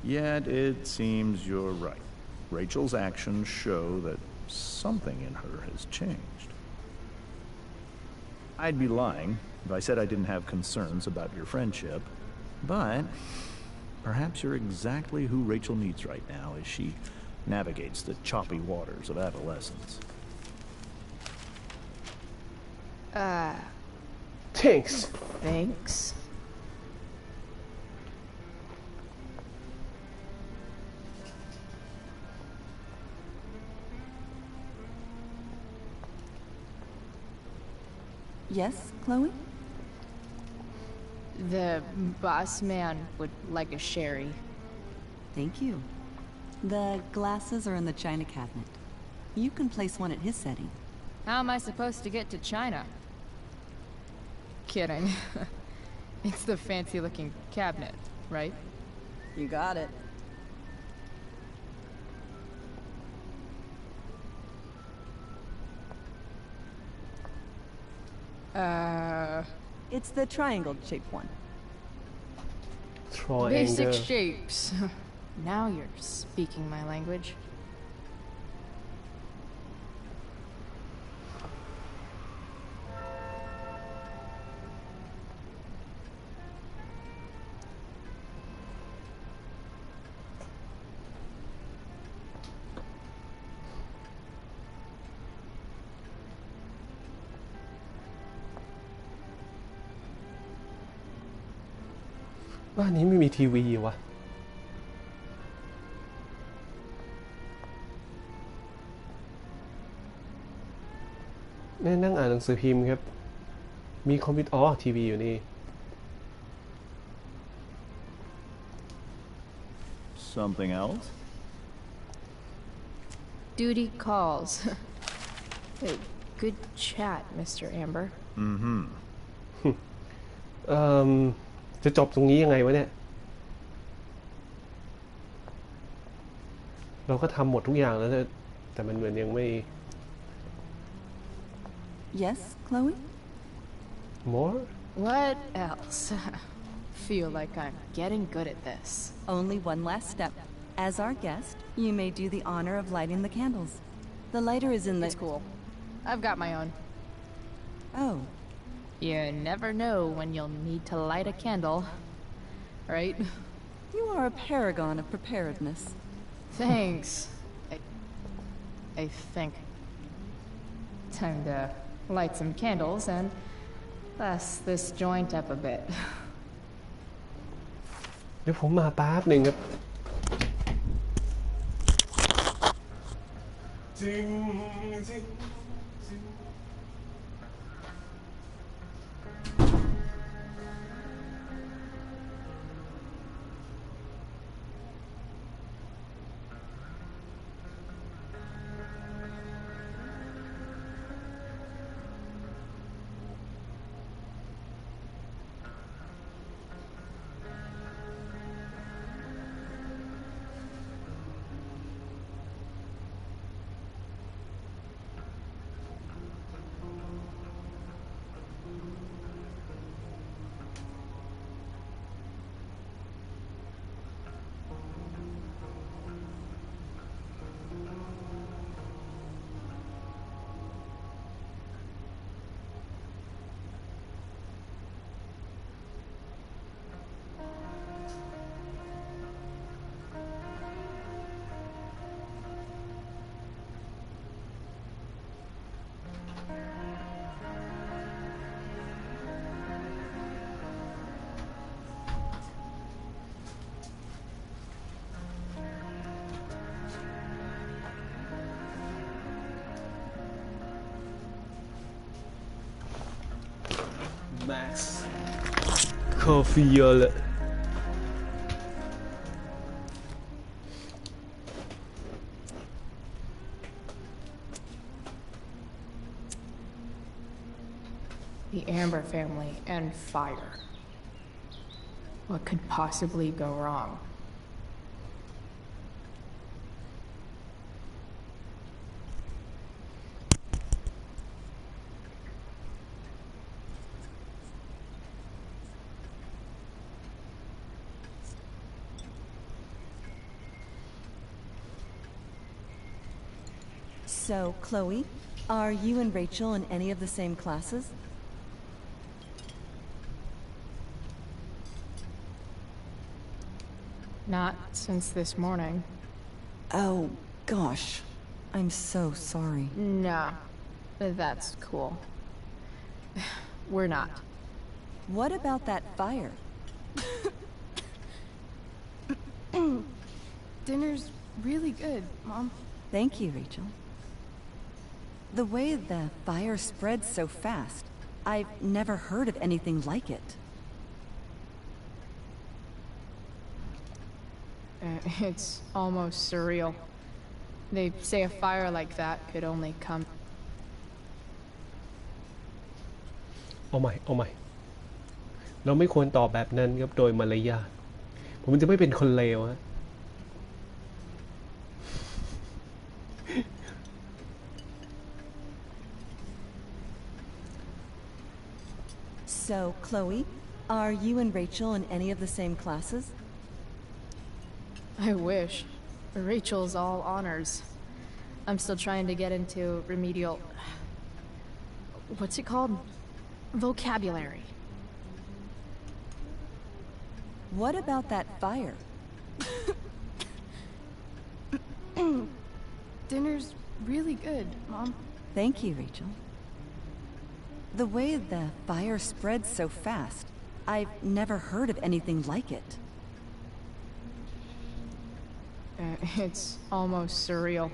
Yet it seems you're right. Rachel's actions show that something in her has changed. I'd be lying if I said I didn't have concerns about your friendship, but perhaps you're exactly who Rachel needs right now as she navigates the choppy waters of adolescence. Thanks. Thanks. Yes, Chloe? The boss man would like a sherry. Thank you. The glasses are in the china cabinet. You can place one at his setting. How am I supposed to get to China? Kidding. It's the fancy-looking cabinet, right? You got it. It's the triangle-shaped one. Triangle. Basic shapes. Now you're speaking my language.บ้านนี้ไม่มีทีวีวะนี่นั่งอ่านหนังสือพิมพ์ครับมีคอมพิวเตอร์ทีวีอยู่นี่ Something else? Duty calls. Hey, good chat, Mr. Amber. จะจบตรงนี้ยังไงวะเนี่ยเราก็ทำหมดทุกอย่างแล้วแต่มันเหมือนยังไม่ Yes, Chloe? More? What else? Feel like I'm getting good at this. Only one last step. As our guest, you may do the honor of lighting the candles. The lighter is in the... It's cool. I've got my own. Oh. You never know when you'll need to light a candle, right? You are a paragon of preparedness. Thanks. I think. Time to light some candles and bless this joint up a bit. เดี๋ยวผมมาแป๊บหนึ่งครับจริง Max Coffee 了。The Amber family and fire. What could possibly go wrong? So, Chloe, are you and Rachel in any of the same classes? Not since this morning. Oh, gosh. I'm so sorry. Nah, that's cool. We're not. What about that fire? Dinner's really good, Mom. Thank you, Rachel. The way the fire spreads so fast, I've never heard of anything like it. It's almost surreal. They say a fire like that could only come... เอาใหม่เอาใหม่เราไม่ควรตอบแบบนั้นครับโดยมารยาทผมจะไม่เป็นคนเลวฮะ So, Chloe, are you and Rachel in any of the same classes? I wish. Rachel's all honors. I'm still trying to get into remedial... What's it called? Vocabulary. What about that fire? Dinner's really good, Mom. Thank you, Rachel. The way the fire spreads so fast, I've never heard of anything like it. It's almost surreal.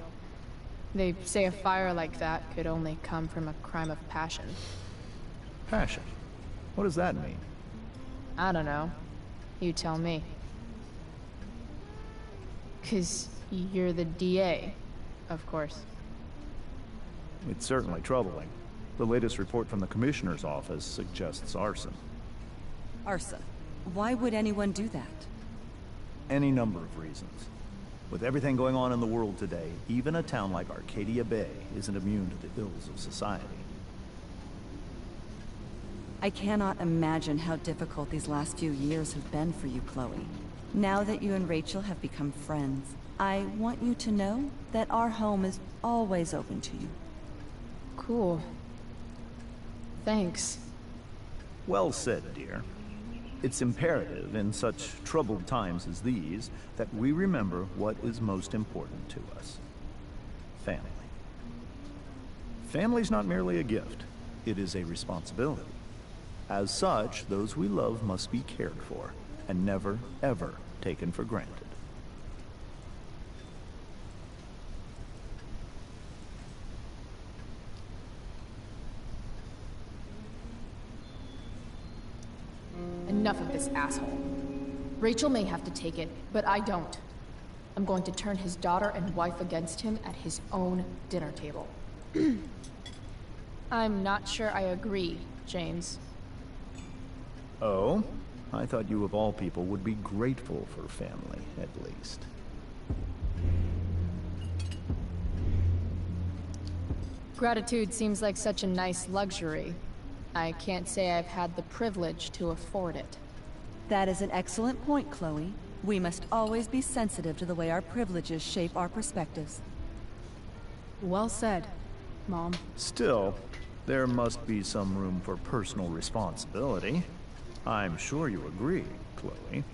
They say a fire like that could only come from a crime of passion. Passion? What does that mean? I don't know. You tell me. 'Cause you're the DA, of course. It's certainly troubling. The latest report from the Commissioner's office suggests arson. Arson? Why would anyone do that? Any number of reasons. With everything going on in the world today, even a town like Arcadia Bay isn't immune to the ills of society. I cannot imagine how difficult these last few years have been for you, Chloe. Now that you and Rachel have become friends, I want you to know that our home is always open to you. Cool. Thanks. Well said, dear. It's imperative in such troubled times as these that we remember what is most important to us. Family. Family's not merely a gift. It is a responsibility. As such, those we love must be cared for and never, ever taken for granted. Enough of this asshole. Rachel may have to take it, but I don't. I'm going to turn his daughter and wife against him at his own dinner table. I'm not sure I agree, James. Oh? I thought you of all people would be grateful for family, at least. Gratitude seems like such a nice luxury. I can't say I've had the privilege to afford it. That is an excellent point, Chloe. We must always be sensitive to the way our privileges shape our perspectives. Well said, Mom. Still, there must be some room for personal responsibility. I'm sure you agree, Chloe.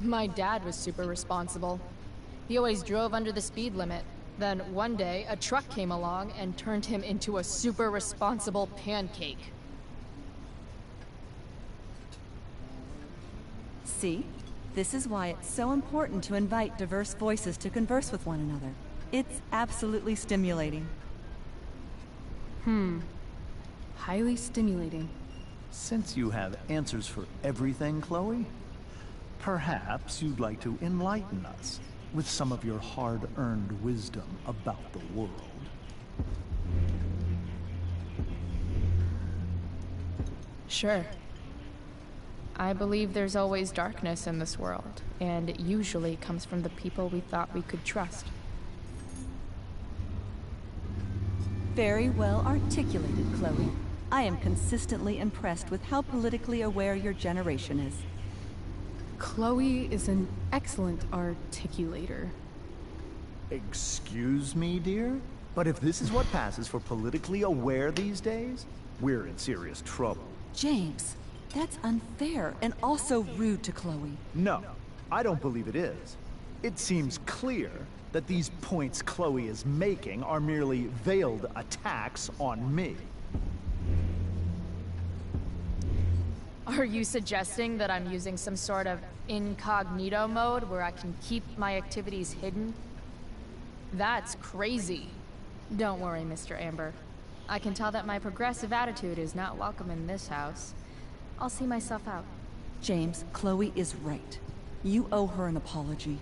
My dad was super responsible. He always drove under the speed limit. Then one day, a truck came along and turned him into a super responsible pancake. See? This is why it's so important to invite diverse voices to converse with one another. It's absolutely stimulating. Highly stimulating. Since you have answers for everything, Chloe, perhaps you'd like to enlighten us with some of your hard-earned wisdom about the world. Sure. I believe there's always darkness in this world, and it usually comes from the people we thought we could trust. Very well articulated, Chloe. I am consistently impressed with how politically aware your generation is. Chloe is an excellent articulator. Excuse me, dear? But if this is what passes for politically aware these days, we're in serious trouble. James, that's unfair and also rude to Chloe. No, I don't believe it is. It seems clear that these points Chloe is making are merely veiled attacks on me. Are you suggesting that I'm using some sort of incognito mode where I can keep my activities hidden? That's crazy. Don't worry, Mr. Amber. I can tell that my progressive attitude is not welcome in this house. I'll see myself out. James, Chloe is right. You owe her an apology.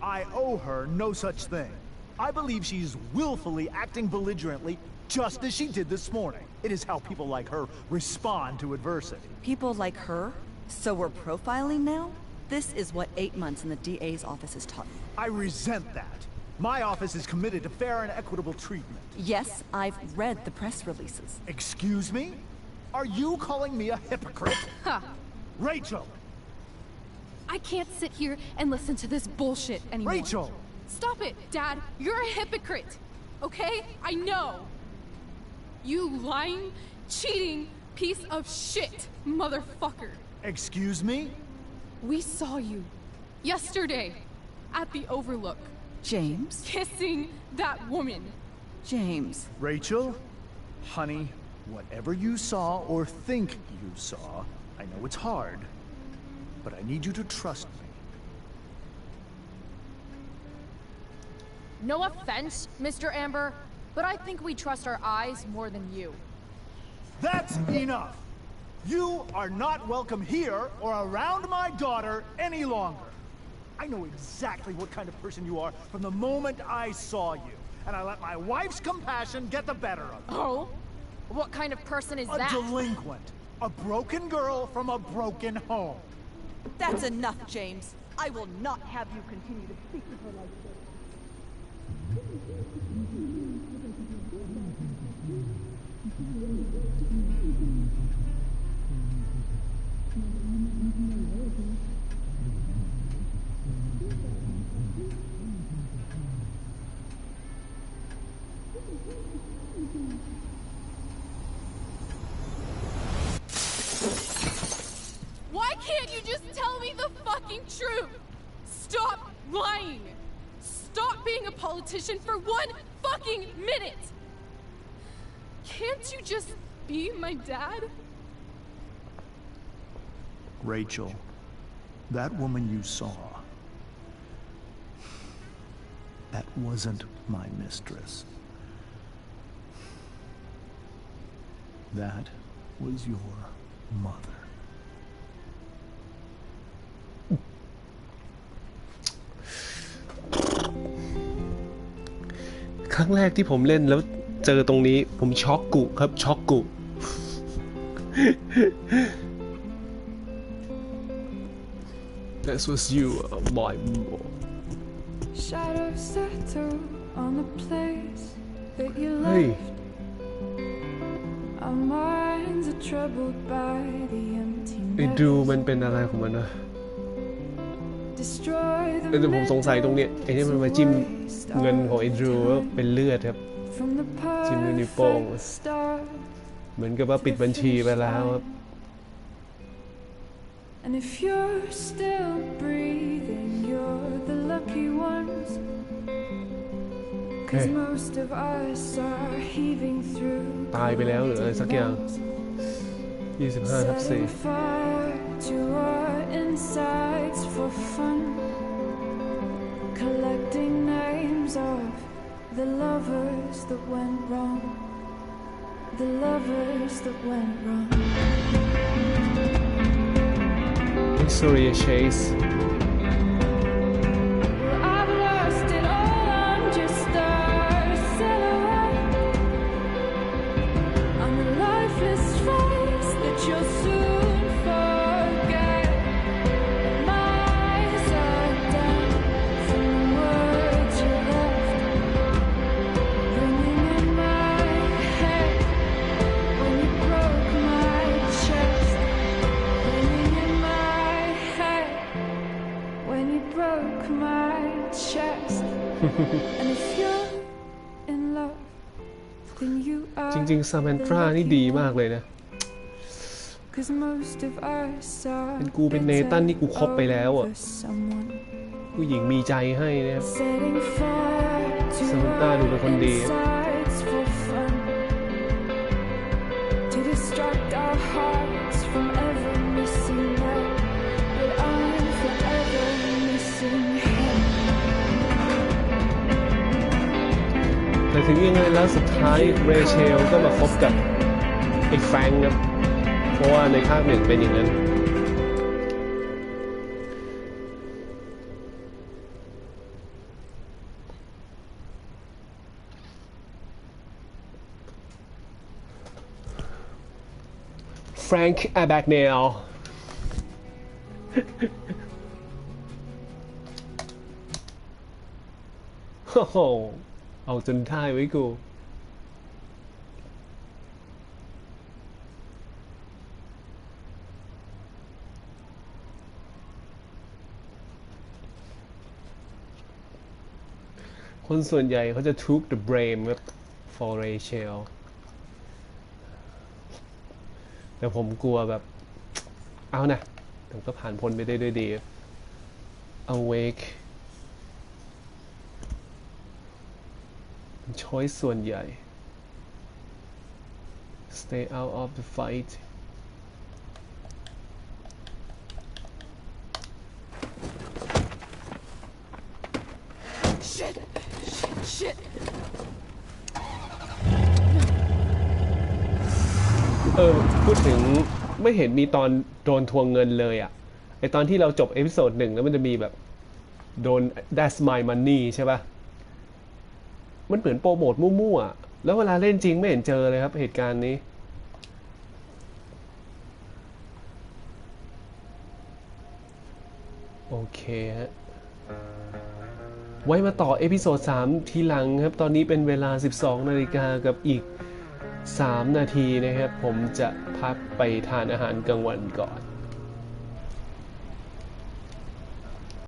I owe her no such thing. I believe she's willfully acting belligerently just as she did this morning. It is how people like her respond to adversity. People like her? So we're profiling now? This is what 8 months in the DA's office has taught me. I resent that. My office is committed to fair and equitable treatment. Yes, I've read the press releases. Excuse me? Are you calling me a hypocrite? Ha! Rachel! I can't sit here and listen to this bullshit anymore. Rachel! Stop it, Dad! You're a hypocrite! Okay? I know! You lying, cheating piece of shit, motherfucker! Excuse me? We saw you yesterday at the Overlook. James? Kissing that woman. James. Rachel? Honey, whatever you saw or think you saw, I know it's hard, but I need you to trust me. No offense, Mr. Amber, but I think we trust our eyes more than you. That's enough! You are not welcome here or around my daughter any longer. I know exactly what kind of person you are from the moment I saw you, and I let my wife's compassion get the better of me. Oh? What kind of person is that? A delinquent. A broken girl from a broken home. That's enough, James. I will not have you continue to speak to her like this. Why can't you just tell me the fucking truth? Stop lying! Stop being a politician for 1 fucking minute! Can't you just be my dad? Rachel, that woman you saw, that wasn't my mistress. That was your mother. ครั้งแรกที่ผมเล่นแล้วเจอตรงนี้ผมช็อกกุครับช็อกกุ That was you my Shadows settle on the place that you เฮ้ย left. Our minds are troubled by the ไอ้ดูมันเป็นอะไรของมันนะ destroy the แต่ผมสงสัยตรงเนี้ยไอ้นี่มันมาจิ้มเงินของไอ้ดูแล้วเป็นเลือดครับ from the จิ้มนิ้วโป้ง perfect start. เหมือนกับว่าปิดบัญชีไปแล้วครับ And if you're still breathing, you're the lucky ones. 'Cause most of us are heaving through. ตายไปแล้วหรืออะไรสักอย่าง 25/4 Setting fire to our insides for fun. Collecting names of The lovers that went wrong. The lovers that went wrong. Victoria Chase. I've lost it all. I'm just a silhouette on the lifeless face that you'll soon forget. My eyes are down from the words you left, ringing in my head when you broke my chest, ringing in my head when you broke my chest. And if you're in love, then you are จริงๆซาแมนทรานี่ดีมากเลยนะ 'cause most of us are เป็นกูเป็นเนตันนี่กูคบไปแล้วอ่ะ someone ผู้หญิงมีใจให้นะครับ setting fire to ซาแมนทราดูเป็นคนดี insides for fun, to distract our hearts from ever missing that, but I'm forever missing him. แต่ถึงยังไงแล้วสุดท้ายเรเชลก็มาคบกับไอ้แฟรงค์ครับ เพราะว่าในภาคหนึ่งเป็นอย่างนั้น แฟรงค์ แอแบกเนล โอ้โห เอาจนท่ายไว้กู คนส่วนใหญ่เขาจะ took the blame ครับ for Rachel แต่ผมกลัวแบบ เอานะแต่ก็ผ่านพ้นไปได้ด้วยดี awake choice ส่วนใหญ่ stay out of the fight Shit! Shit! พูดถึงไม่เห็นมีตอนโดนทวงเงินเลยอ่ะไอตอนที่เราจบเอพิโซด1แล้วมันจะมีแบบโดน that's my money ใช่ป่ะมันเหมือนโปรโมทมั่วๆแล้วเวลาเล่นจริงไม่เห็นเจอเลยครับเหตุการณ์นี้โอเคฮะไว้มาต่อเอพิโซด3ทีหลังครับตอนนี้เป็นเวลา 12 นาฬิกากับอีก3 นาทีนะครับผมจะพักไปทานอาหารกลางวันก่อน